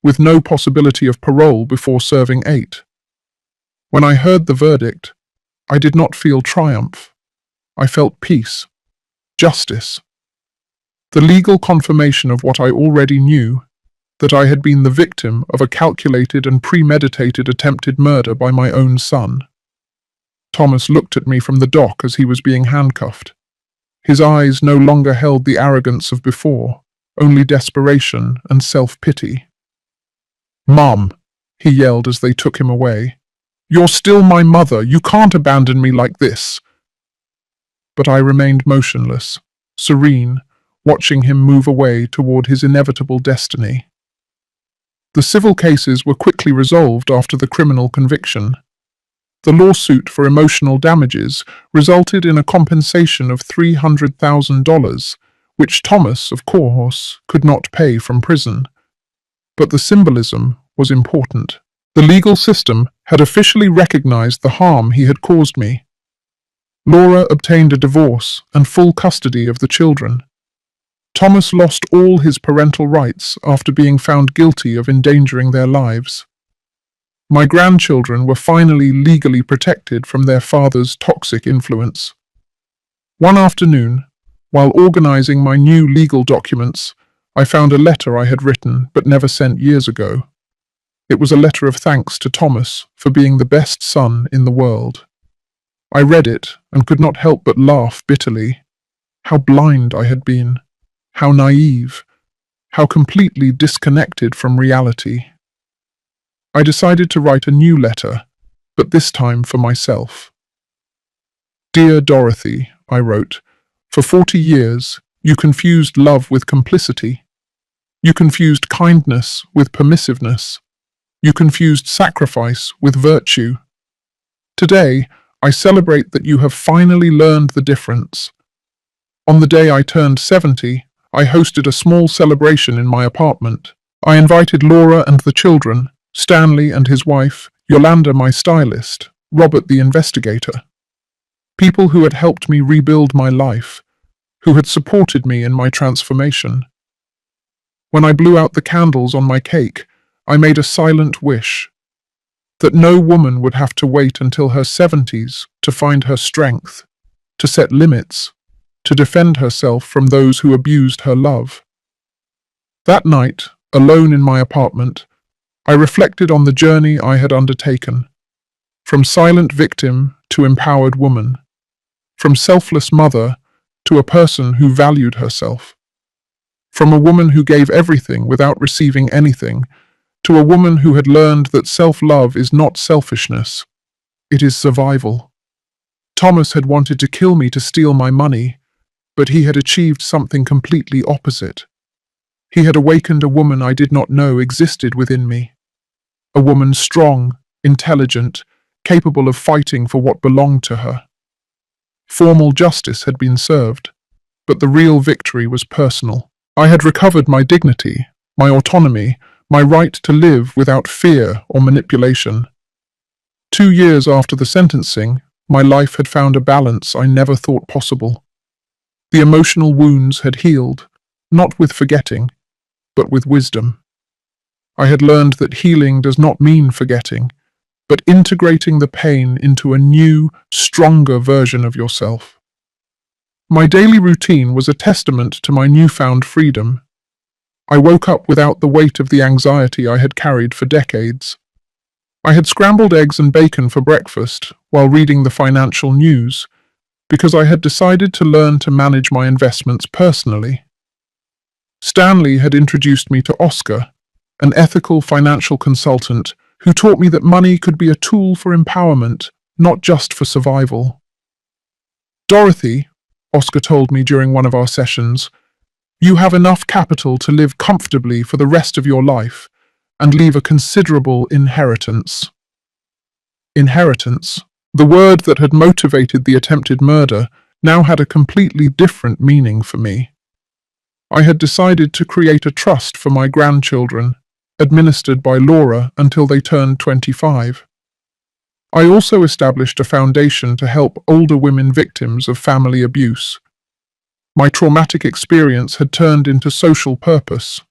with no possibility of parole before serving 8. When I heard the verdict, I did not feel triumph. I felt peace, justice. The legal confirmation of what I already knew, that I had been the victim of a calculated and premeditated attempted murder by my own son. Thomas looked at me from the dock as he was being handcuffed. His eyes no longer held the arrogance of before, only desperation and self-pity. "Mom," he yelled as they took him away. "You're still my mother. You can't abandon me like this." But I remained motionless, serene, watching him move away toward his inevitable destiny. The civil cases were quickly resolved after the criminal conviction. The lawsuit for emotional damages resulted in a compensation of $300,000, which Thomas, of course, could not pay from prison. But the symbolism was important. The legal system had officially recognized the harm he had caused me. Laura obtained a divorce and full custody of the children. Thomas lost all his parental rights after being found guilty of endangering their lives. My grandchildren were finally legally protected from their father's toxic influence. One afternoon, while organizing my new legal documents, I found a letter I had written but never sent years ago. It was a letter of thanks to Thomas for being the best son in the world. I read it and could not help but laugh bitterly. How blind I had been. How naive. How completely disconnected from reality. I decided to write a new letter, but this time for myself. "Dear Dorothy," I wrote, "for 40 years, you confused love with complicity. You confused kindness with permissiveness. You confused sacrifice with virtue. Today, I celebrate that you have finally learned the difference. On the day I turned 70, I hosted a small celebration in my apartment. I invited Laura and the children, Stanley and his wife, Yolanda my stylist, Robert the investigator. People who had helped me rebuild my life, who had supported me in my transformation. When I blew out the candles on my cake, I made a silent wish that no woman would have to wait until her 70s to find her strength, to set limits, to defend herself from those who abused her love. That night, alone in my apartment, I reflected on the journey I had undertaken, from silent victim to empowered woman, from selfless mother to a person who valued herself, from a woman who gave everything without receiving anything, to a woman who had learned that self-love is not selfishness, it is survival. Thomas had wanted to kill me to steal my money, but he had achieved something completely opposite. He had awakened a woman I did not know existed within me. A woman strong, intelligent, capable of fighting for what belonged to her. Formal justice had been served, but the real victory was personal. I had recovered my dignity, my autonomy, my right to live without fear or manipulation. 2 years after the sentencing, my life had found a balance I never thought possible. The emotional wounds had healed, not with forgetting, but with wisdom. I had learned that healing does not mean forgetting, but integrating the pain into a new, stronger version of yourself. My daily routine was a testament to my newfound freedom. I woke up without the weight of the anxiety I had carried for decades. I had scrambled eggs and bacon for breakfast while reading the financial news, because I had decided to learn to manage my investments personally. Stanley had introduced me to Oscar, an ethical financial consultant who taught me that money could be a tool for empowerment, not just for survival. "Dorothy," Oscar told me during one of our sessions, "you have enough capital to live comfortably for the rest of your life and leave a considerable inheritance." Inheritance, the word that had motivated the attempted murder, now had a completely different meaning for me. I had decided to create a trust for my grandchildren, administered by Laura until they turned 25. I also established a foundation to help older women victims of family abuse. My traumatic experience had turned into social purpose.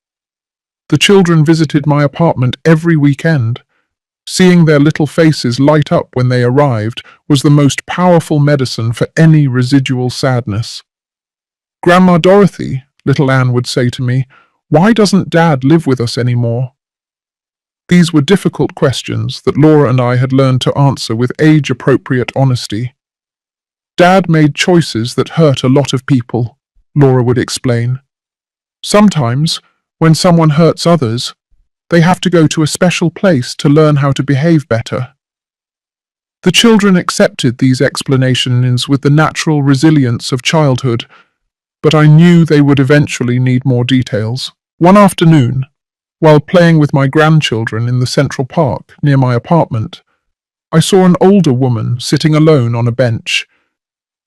The children visited my apartment every weekend. Seeing their little faces light up when they arrived was the most powerful medicine for any residual sadness. "Grandma Dorothy, little Anne would say to me. Why doesn't Dad live with us anymore? These were difficult questions that Laura and I had learned to answer with age-appropriate honesty. Dad made choices that hurt a lot of people, Laura would explain. Sometimes, when someone hurts others, they have to go to a special place to learn how to behave better. The children accepted these explanations with the natural resilience of childhood, but I knew they would eventually need more details. One afternoon, while playing with my grandchildren in the Central Park near my apartment, I saw an older woman sitting alone on a bench.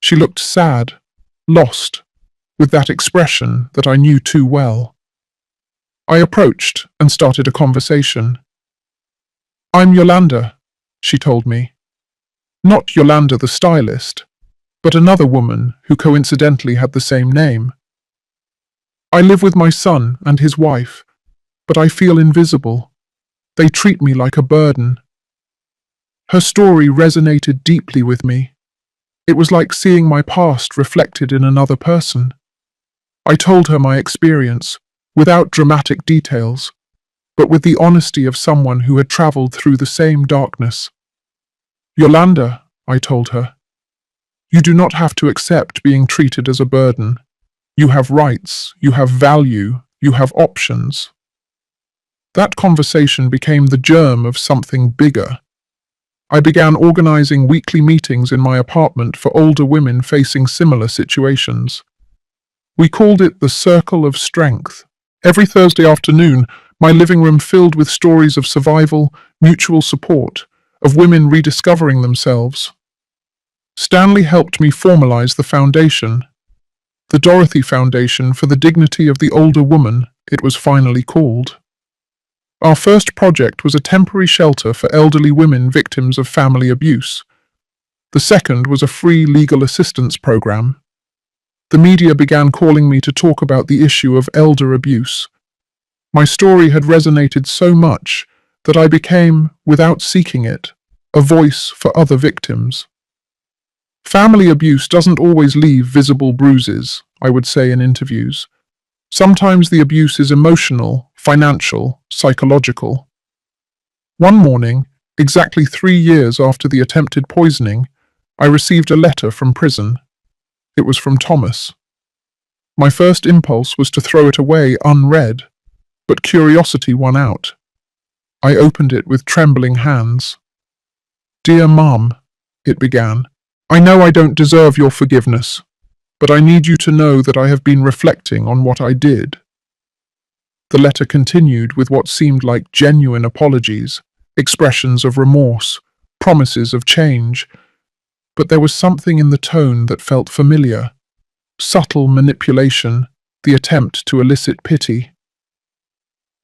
She looked sad, lost, with that expression that I knew too well. I approached and started a conversation. "I'm Yolanda," she told me. Not Yolanda the stylist, but another woman who coincidentally had the same name. "I live with my son and his wife, but I feel invisible. They treat me like a burden." Her story resonated deeply with me. It was like seeing my past reflected in another person. I told her my experience, without dramatic details, but with the honesty of someone who had traveled through the same darkness. "Yolanda," I told her, "you do not have to accept being treated as a burden. You have rights, you have value, you have options." That conversation became the germ of something bigger. I began organizing weekly meetings in my apartment for older women facing similar situations. We called it the Circle of Strength. Every Thursday afternoon, my living room filled with stories of survival, mutual support, of women rediscovering themselves. Stanley helped me formalize the foundation. The Dorothy Foundation for the Dignity of the Older Woman, it was finally called. Our first project was a temporary shelter for elderly women victims of family abuse. The second was a free legal assistance program. The media began calling me to talk about the issue of elder abuse. My story had resonated so much that I became, without seeking it, a voice for other victims. Family abuse doesn't always leave visible bruises, I would say in interviews. Sometimes the abuse is emotional, financial, psychological. One morning, exactly 3 years after the attempted poisoning, I received a letter from prison. It was from Thomas. My first impulse was to throw it away unread, but curiosity won out. I opened it with trembling hands. "Dear Mum," it began, "I know I don't deserve your forgiveness, but I need you to know that I have been reflecting on what I did." The letter continued with what seemed like genuine apologies, expressions of remorse, promises of change, but there was something in the tone that felt familiar. Subtle manipulation, the attempt to elicit pity.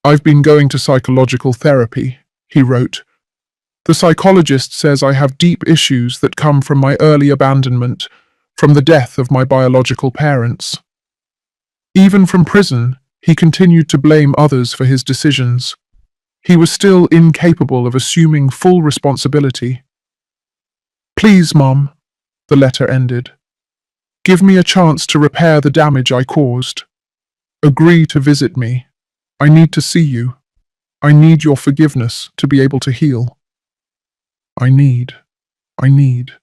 "I've been going to psychological therapy," he wrote. "The psychologist says I have deep issues that come from my early abandonment, from the death of my biological parents." Even from prison, he continued to blame others for his decisions. He was still incapable of assuming full responsibility. "Please, Mum," the letter ended. "Give me a chance to repair the damage I caused. Agree to visit me. I need to see you. I need your forgiveness to be able to heal. I need. I need."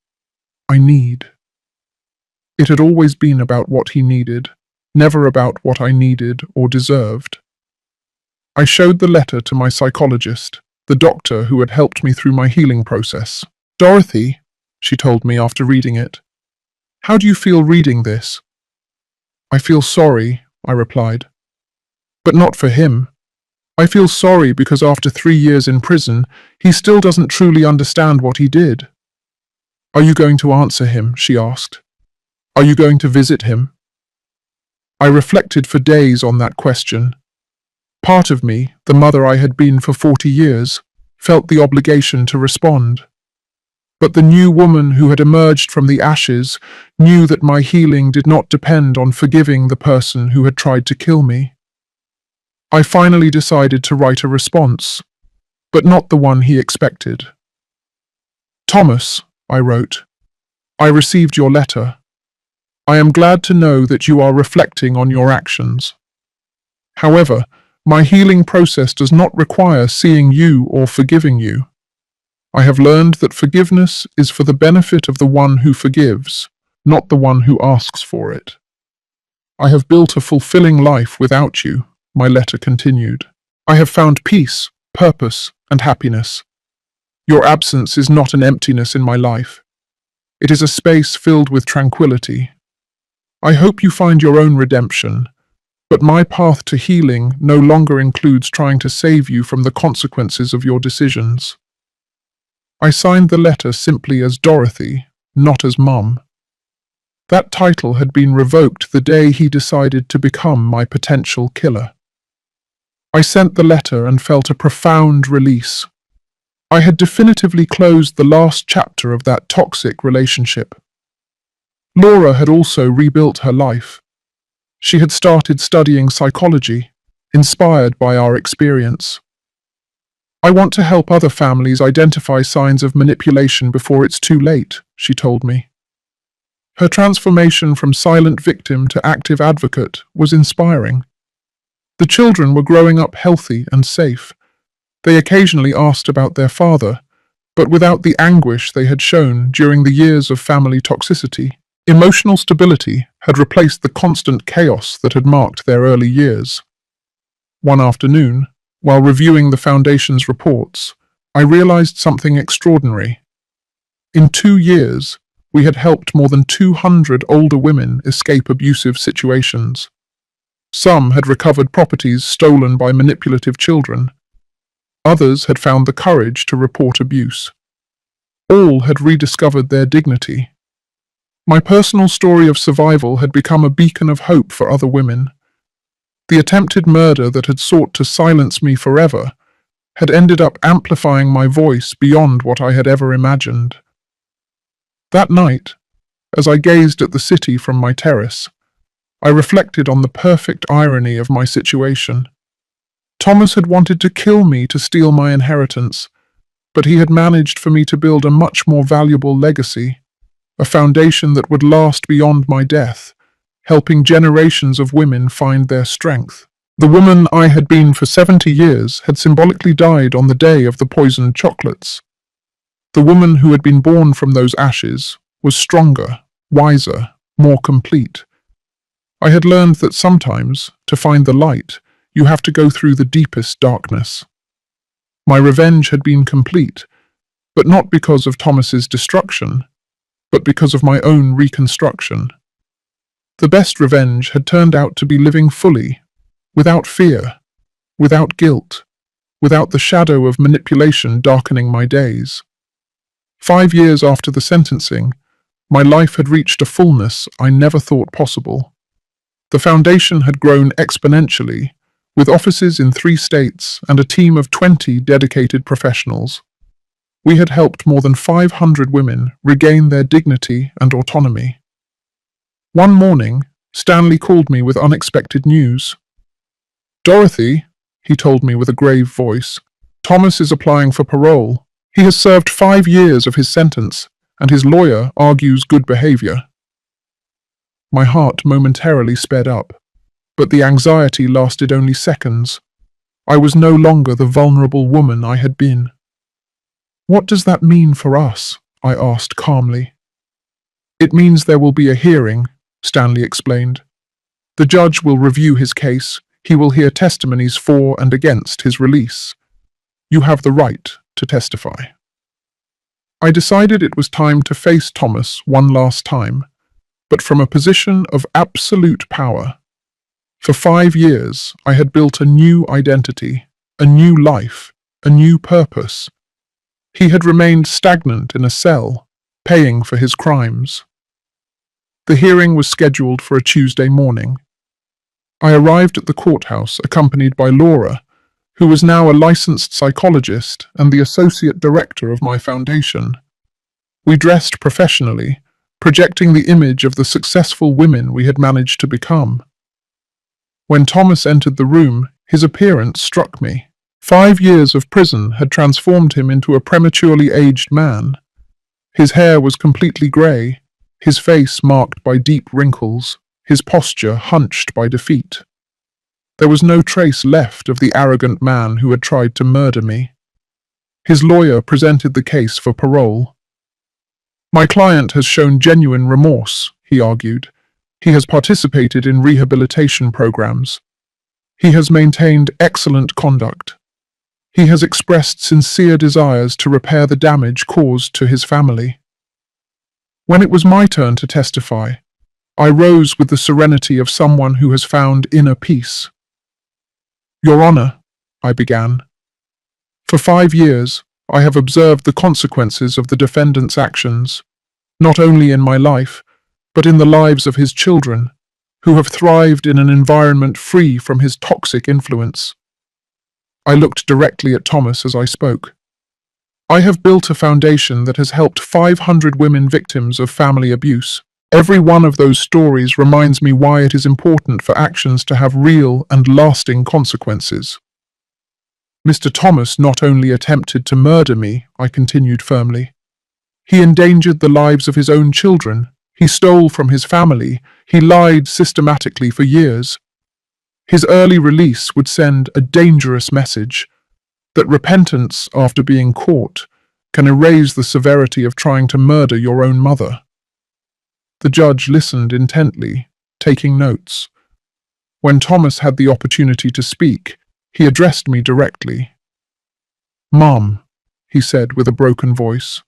It had always been about what he needed, never about what I needed or deserved. I showed the letter to my psychologist, the doctor who had helped me through my healing process. "Dorothy," she told me after reading it, "how do you feel reading this?" "I feel sorry," I replied. "But not for him. I feel sorry because after 3 years in prison, he still doesn't truly understand what he did." "Are you going to answer him?" she asked. "Are you going to visit him?" I reflected for days on that question. Part of me, the mother I had been for 40 years, felt the obligation to respond. But the new woman who had emerged from the ashes knew that my healing did not depend on forgiving the person who had tried to kill me. I finally decided to write a response, but not the one he expected. "Thomas," I wrote, "I received your letter. I am glad to know that you are reflecting on your actions. However, my healing process does not require seeing you or forgiving you. I have learned that forgiveness is for the benefit of the one who forgives, not the one who asks for it. I have built a fulfilling life without you, my letter continued. I have found peace, purpose, and happiness. Your absence is not an emptiness in my life. It is a space filled with tranquility. I hope you find your own redemption, but my path to healing no longer includes trying to save you from the consequences of your decisions. I signed the letter simply as Dorothy, not as Mum. That title had been revoked the day he decided to become my potential killer. I sent the letter and felt a profound release. I had definitively closed the last chapter of that toxic relationship. Laura had also rebuilt her life. She had started studying psychology, inspired by our experience. I want to help other families identify signs of manipulation before it's too late, she told me. Her transformation from silent victim to active advocate was inspiring. The children were growing up healthy and safe. They occasionally asked about their father, but without the anguish they had shown during the years of family toxicity. Emotional stability had replaced the constant chaos that had marked their early years. One afternoon, while reviewing the Foundation's reports, I realized something extraordinary. In 2 years, we had helped more than 200 older women escape abusive situations. Some had recovered properties stolen by manipulative children. Others had found the courage to report abuse. All had rediscovered their dignity. My personal story of survival had become a beacon of hope for other women. The attempted murder that had sought to silence me forever had ended up amplifying my voice beyond what I had ever imagined. That night, as I gazed at the city from my terrace, I reflected on the perfect irony of my situation. Thomas had wanted to kill me to steal my inheritance, but he had managed for me to build a much more valuable legacy, a foundation that would last beyond my death, helping generations of women find their strength. The woman I had been for 70 years had symbolically died on the day of the poisoned chocolates. The woman who had been born from those ashes was stronger, wiser, more complete. I had learned that sometimes, to find the light, you have to go through the deepest darkness. My revenge had been complete, but not because of Thomas's destruction, but because of my own reconstruction. The best revenge had turned out to be living fully, without fear, without guilt, without the shadow of manipulation darkening my days. 5 years after the sentencing, my life had reached a fullness I never thought possible. The foundation had grown exponentially, with offices in 3 states and a team of 20 dedicated professionals. We had helped more than 500 women regain their dignity and autonomy. One morning, Stanley called me with unexpected news. "Dorothy," he told me with a grave voice, "Thomas is applying for parole. He has served 5 years of his sentence, and his lawyer argues good behavior." My heart momentarily sped up, but the anxiety lasted only seconds. I was no longer the vulnerable woman I had been. "What does that mean for us?" I asked calmly. "It means there will be a hearing," Stanley explained. "The judge will review his case. He will hear testimonies for and against his release. You have the right to testify." I decided it was time to face Thomas one last time, but from a position of absolute power. For 5 years, I had built a new identity, a new life, a new purpose. He had remained stagnant in a cell, paying for his crimes. The hearing was scheduled for a Tuesday morning. I arrived at the courthouse accompanied by Laura, who was now a licensed psychologist and the associate director of my foundation. We dressed professionally, projecting the image of the successful women we had managed to become. When Thomas entered the room, his appearance struck me. 5 years of prison had transformed him into a prematurely aged man. His hair was completely grey, his face marked by deep wrinkles, his posture hunched by defeat. There was no trace left of the arrogant man who had tried to murder me. His lawyer presented the case for parole. My client has shown genuine remorse, he argued. He has participated in rehabilitation programs. He has maintained excellent conduct. He has expressed sincere desires to repair the damage caused to his family. When it was my turn to testify, I rose with the serenity of someone who has found inner peace. Your Honor, I began. For 5 years, I have observed the consequences of the defendant's actions, not only in my life, but in the lives of his children, who have thrived in an environment free from his toxic influence. I looked directly at Thomas as I spoke. I have built a foundation that has helped 500 women victims of family abuse. Every one of those stories reminds me why it is important for actions to have real and lasting consequences. Mr. Thomas not only attempted to murder me, I continued firmly. He endangered the lives of his own children. He stole from his family. He lied systematically for years. His early release would send a dangerous message that repentance after being caught can erase the severity of trying to murder your own mother. The judge listened intently, taking notes. When Thomas had the opportunity to speak, he addressed me directly. Mom, he said with a broken voice,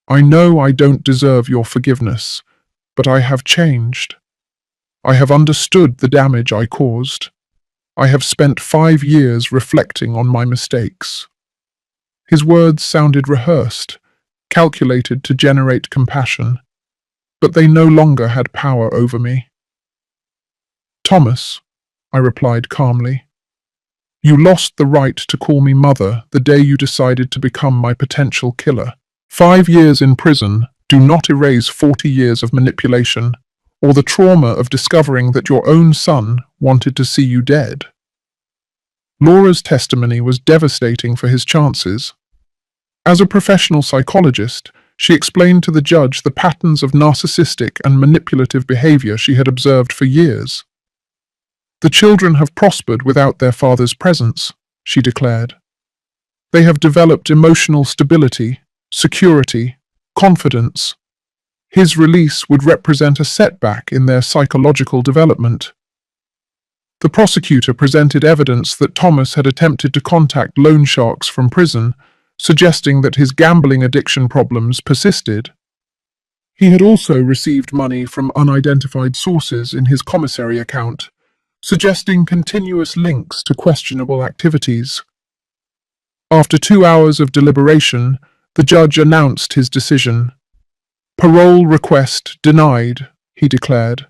I know I don't deserve your forgiveness, but I have changed. I have understood the damage I caused. I have spent 5 years reflecting on my mistakes. His words sounded rehearsed, calculated to generate compassion, but they no longer had power over me. Thomas, I replied calmly, you lost the right to call me mother the day you decided to become my potential killer. 5 years in prison do not erase 40 years of manipulation or the trauma of discovering that your own son wanted to see you dead. Laura's testimony was devastating for his chances. As a professional psychologist, she explained to the judge the patterns of narcissistic and manipulative behavior she had observed for years. The children have prospered without their father's presence, she declared. They have developed emotional stability, security, confidence. His release would represent a setback in their psychological development. The prosecutor presented evidence that Thomas had attempted to contact loan sharks from prison, suggesting that his gambling addiction problems persisted. He had also received money from unidentified sources in his commissary account, suggesting continuous links to questionable activities. After 2 hours of deliberation, the judge announced his decision. Parole request denied, he declared.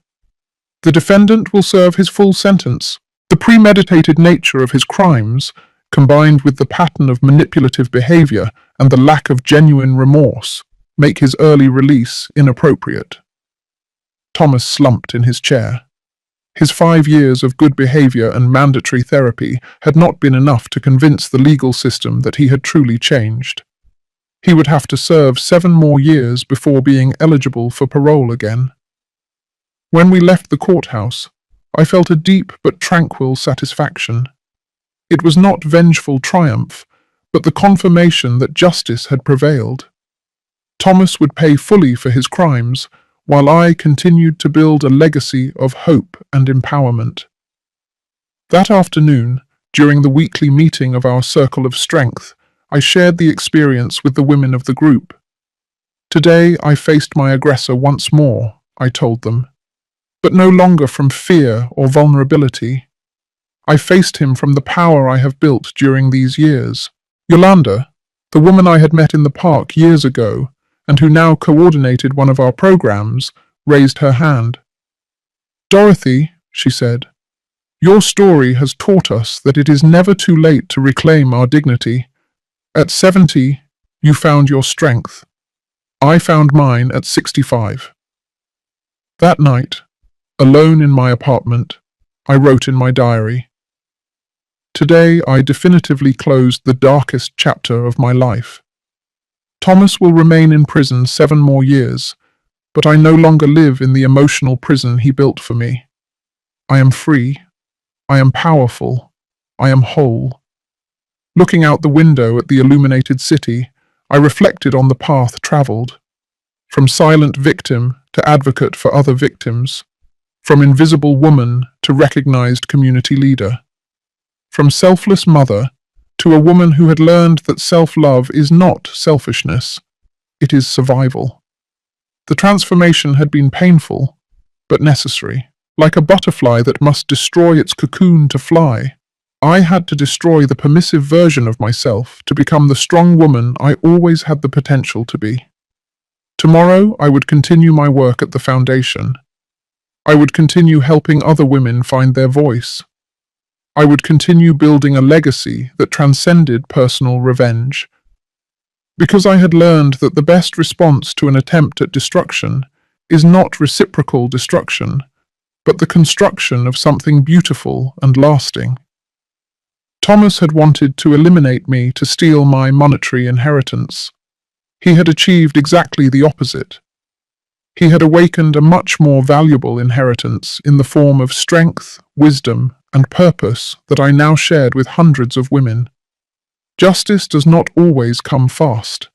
The defendant will serve his full sentence. The premeditated nature of his crimes, combined with the pattern of manipulative behavior and the lack of genuine remorse, make his early release inappropriate. Thomas slumped in his chair. His 5 years of good behavior and mandatory therapy had not been enough to convince the legal system that he had truly changed. He would have to serve 7 more years before being eligible for parole again. When we left the courthouse, I felt a deep but tranquil satisfaction. It was not vengeful triumph, but the confirmation that justice had prevailed. Thomas would pay fully for his crimes, while I continued to build a legacy of hope and empowerment. That afternoon, during the weekly meeting of our Circle of Strength, I shared the experience with the women of the group. Today I faced my aggressor once more, I told them, but no longer from fear or vulnerability. I faced him from the power I have built during these years. Yolanda, the woman I had met in the park years ago, and who now coordinated one of our programs, raised her hand. Dorothy, she said, your story has taught us that it is never too late to reclaim our dignity. At 70, you found your strength. I found mine at 65. That night, alone in my apartment, I wrote in my diary, today I definitively closed the darkest chapter of my life. Thomas will remain in prison 7 more years, but I no longer live in the emotional prison he built for me. I am free. I am powerful. I am whole. Looking out the window at the illuminated city, I reflected on the path traveled, from silent victim to advocate for other victims, from invisible woman to recognized community leader, from selfless mother to a woman who had learned that self-love is not selfishness, it is survival. The transformation had been painful, but necessary. Like a butterfly that must destroy its cocoon to fly, I had to destroy the permissive version of myself to become the strong woman I always had the potential to be. Tomorrow, I would continue my work at the foundation. I would continue helping other women find their voice. I would continue building a legacy that transcended personal revenge. Because I had learned that the best response to an attempt at destruction is not reciprocal destruction, but the construction of something beautiful and lasting. Thomas had wanted to eliminate me to steal my monetary inheritance. He had achieved exactly the opposite. He had awakened a much more valuable inheritance in the form of strength, wisdom, and purpose that I now shared with hundreds of women. Justice does not always come fast,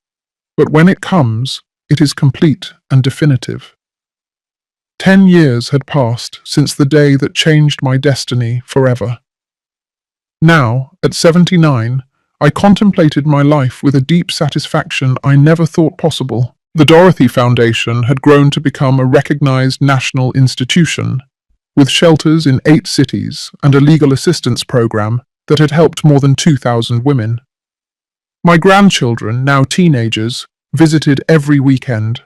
but when it comes, it is complete and definitive. 10 years had passed since the day that changed my destiny forever. Now, at 79, I contemplated my life with a deep satisfaction I never thought possible. The Dorothy Foundation had grown to become a recognized national institution, with shelters in 8 cities and a legal assistance program that had helped more than 2,000 women. My grandchildren, now teenagers, visited every weekend.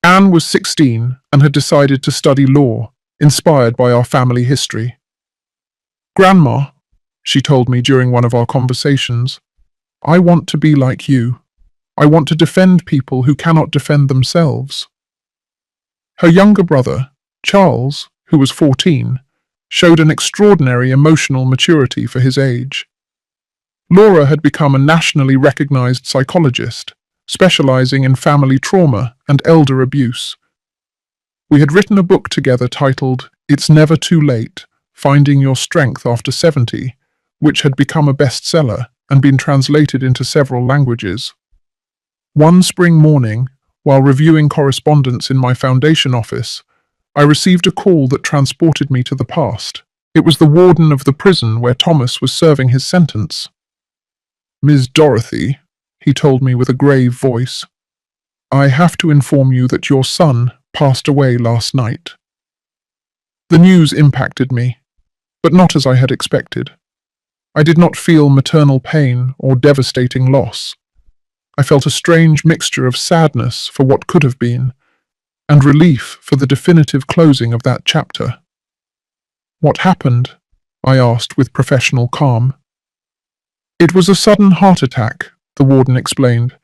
Anne was 16 and had decided to study law, inspired by our family history. "Grandma," she told me during one of our conversations, "I want to be like you. I want to defend people who cannot defend themselves." Her younger brother, Charles, who was 14, showed an extraordinary emotional maturity for his age. Laura had become a nationally recognized psychologist, specializing in family trauma and elder abuse. We had written a book together titled "It's Never Too Late: Finding Your Strength After 70, which had become a bestseller and been translated into several languages. One spring morning, while reviewing correspondence in my foundation office, I received a call that transported me to the past. It was the warden of the prison where Thomas was serving his sentence. "Ms. Dorothy," he told me with a grave voice, "I have to inform you that your son passed away last night." The news impacted me, but not as I had expected. I did not feel maternal pain or devastating loss. I felt a strange mixture of sadness for what could have been, and relief for the definitive closing of that chapter. "What happened?" I asked with professional calm. "It was a sudden heart attack," the warden explained.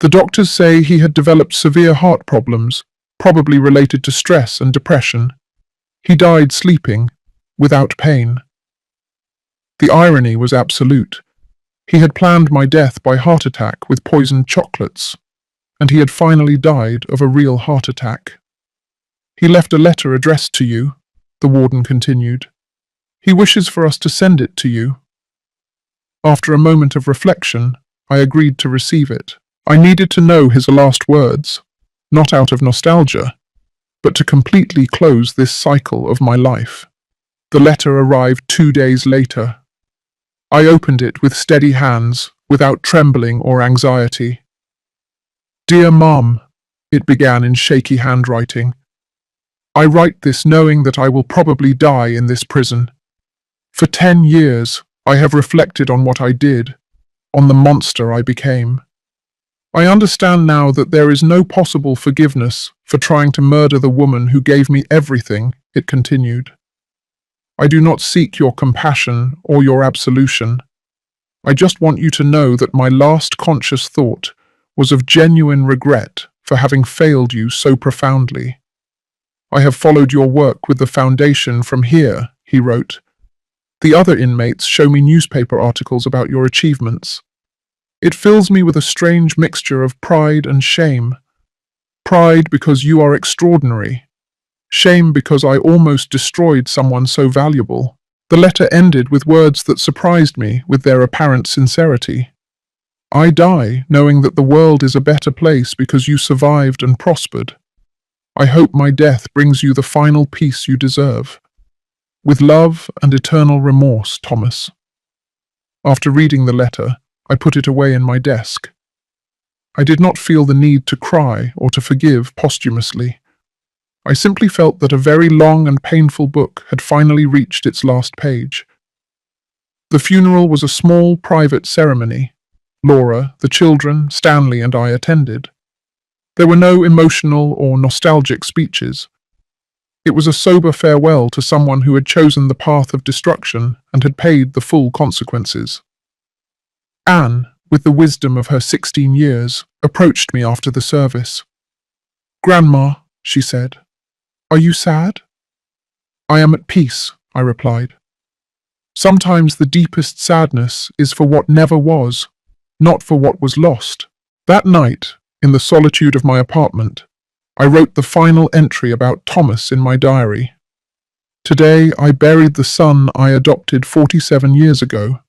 "The doctors say he had developed severe heart problems, probably related to stress and depression. He died sleeping, without pain." The irony was absolute. He had planned my death by heart attack with poisoned chocolates, and he had finally died of a real heart attack. "He left a letter addressed to you," the warden continued. "He wishes for us to send it to you." After a moment of reflection, I agreed to receive it. I needed to know his last words, not out of nostalgia, but to completely close this cycle of my life. The letter arrived 2 days later. I opened it with steady hands, without trembling or anxiety. "Dear Mom," it began in shaky handwriting, "I write this knowing that I will probably die in this prison. For 10 years, I have reflected on what I did, on the monster I became. I understand now that there is no possible forgiveness for trying to murder the woman who gave me everything," it continued. "I do not seek your compassion or your absolution. I just want you to know that my last conscious thought was of genuine regret for having failed you so profoundly. I have followed your work with the foundation from here," he wrote. "The other inmates show me newspaper articles about your achievements. It fills me with a strange mixture of pride and shame. Pride because you are extraordinary. Shame because I almost destroyed someone so valuable. The letter ended with words that surprised me with their apparent sincerity. I die knowing that the world is a better place because you survived and prospered. I hope my death brings you the final peace you deserve. With love and eternal remorse, Thomas. After reading the letter, I put it away in my desk. I did not feel the need to cry or to forgive posthumously. I simply felt that a very long and painful book had finally reached its last page. The funeral was a small, private ceremony. Laura, the children, Stanley, and I attended. There were no emotional or nostalgic speeches. It was a sober farewell to someone who had chosen the path of destruction and had paid the full consequences. Anne, with the wisdom of her 16 years, approached me after the service. "Grandma," she said, "are you sad?" "I am at peace," I replied. "Sometimes the deepest sadness is for what never was, not for what was lost." That night, in the solitude of my apartment, I wrote the final entry about Thomas in my diary. Today I buried the son I adopted 47 years ago,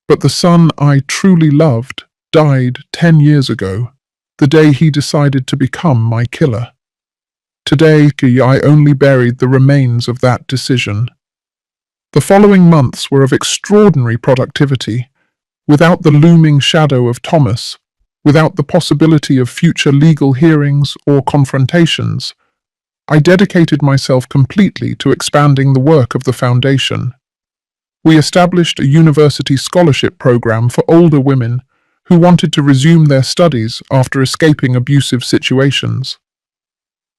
but the son I truly loved died 10 years ago, the day he decided to become my killer. Today I only buried the remains of that decision. The following months were of extraordinary productivity, without the looming shadow of Thomas, without the possibility of future legal hearings or confrontations. I dedicated myself completely to expanding the work of the Foundation. We established a university scholarship program for older women who wanted to resume their studies after escaping abusive situations.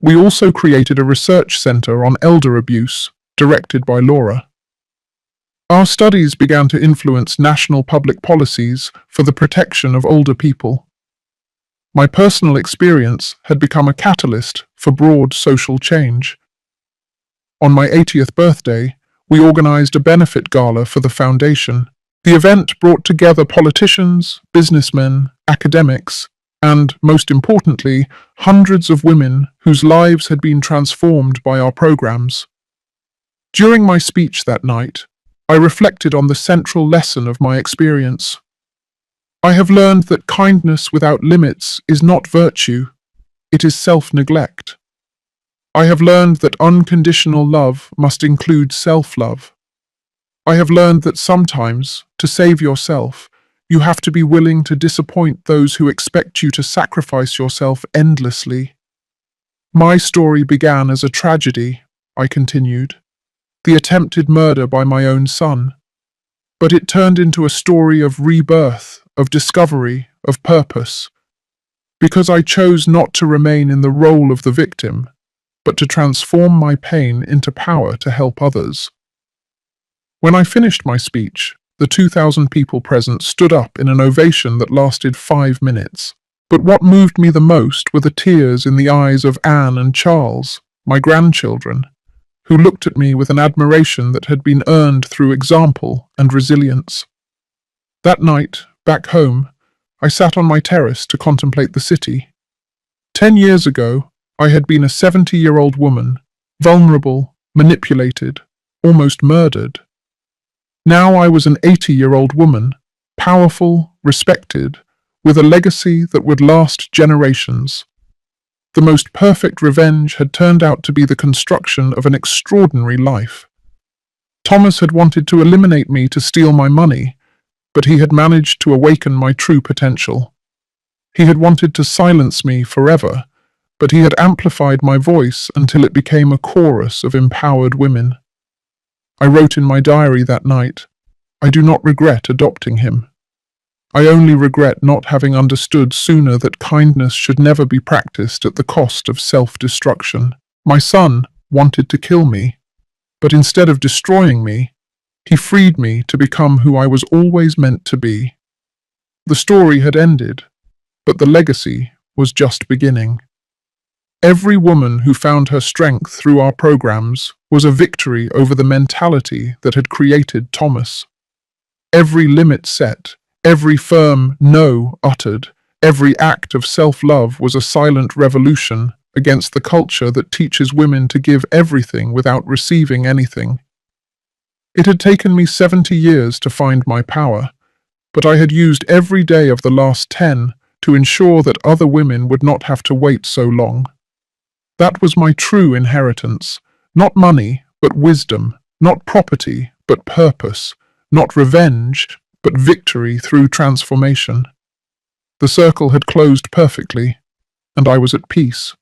We also created a research center on elder abuse, directed by Laura. Our studies began to influence national public policies for the protection of older people. My personal experience had become a catalyst for broad social change. On my 80th birthday, we organized a benefit gala for the Foundation. The event brought together politicians, businessmen, academics, and, most importantly, hundreds of women whose lives had been transformed by our programs. During my speech that night, I reflected on the central lesson of my experience. I have learned that kindness without limits is not virtue, it is self-neglect. I have learned that unconditional love must include self-love. I have learned that sometimes, to save yourself, you have to be willing to disappoint those who expect you to sacrifice yourself endlessly. My story began as a tragedy, I continued, the attempted murder by my own son. But it turned into a story of rebirth, of discovery, of purpose. Because I chose not to remain in the role of the victim, but to transform my pain into power to help others. When I finished my speech, the 2,000 people present stood up in an ovation that lasted 5 minutes. But what moved me the most were the tears in the eyes of Anne and Charles, my grandchildren, who looked at me with an admiration that had been earned through example and resilience. That night, back home, I sat on my terrace to contemplate the city. 10 years ago, I had been a 70-year-old woman, vulnerable, manipulated, almost murdered. Now I was an 80-year-old woman, powerful, respected, with a legacy that would last generations. The most perfect revenge had turned out to be the construction of an extraordinary life. Thomas had wanted to eliminate me to steal my money, but he had managed to awaken my true potential. He had wanted to silence me forever, but he had amplified my voice until it became a chorus of empowered women. I wrote in my diary that night, I do not regret adopting him. I only regret not having understood sooner that kindness should never be practiced at the cost of self-destruction. My son wanted to kill me, but instead of destroying me, he freed me to become who I was always meant to be. The story had ended, but the legacy was just beginning. Every woman who found her strength through our programs was a victory over the mentality that had created Thomas. Every limit set, every firm no uttered, Every act of self-love was a silent revolution against the culture that teaches women to give everything without receiving anything. It had taken me 70 years to find my power, but I had used every day of the last 10 to ensure that other women would not have to wait so long. That was my true inheritance, not money, but wisdom, not property, but purpose, not revenge, but victory through transformation. The circle had closed perfectly, and I was at peace.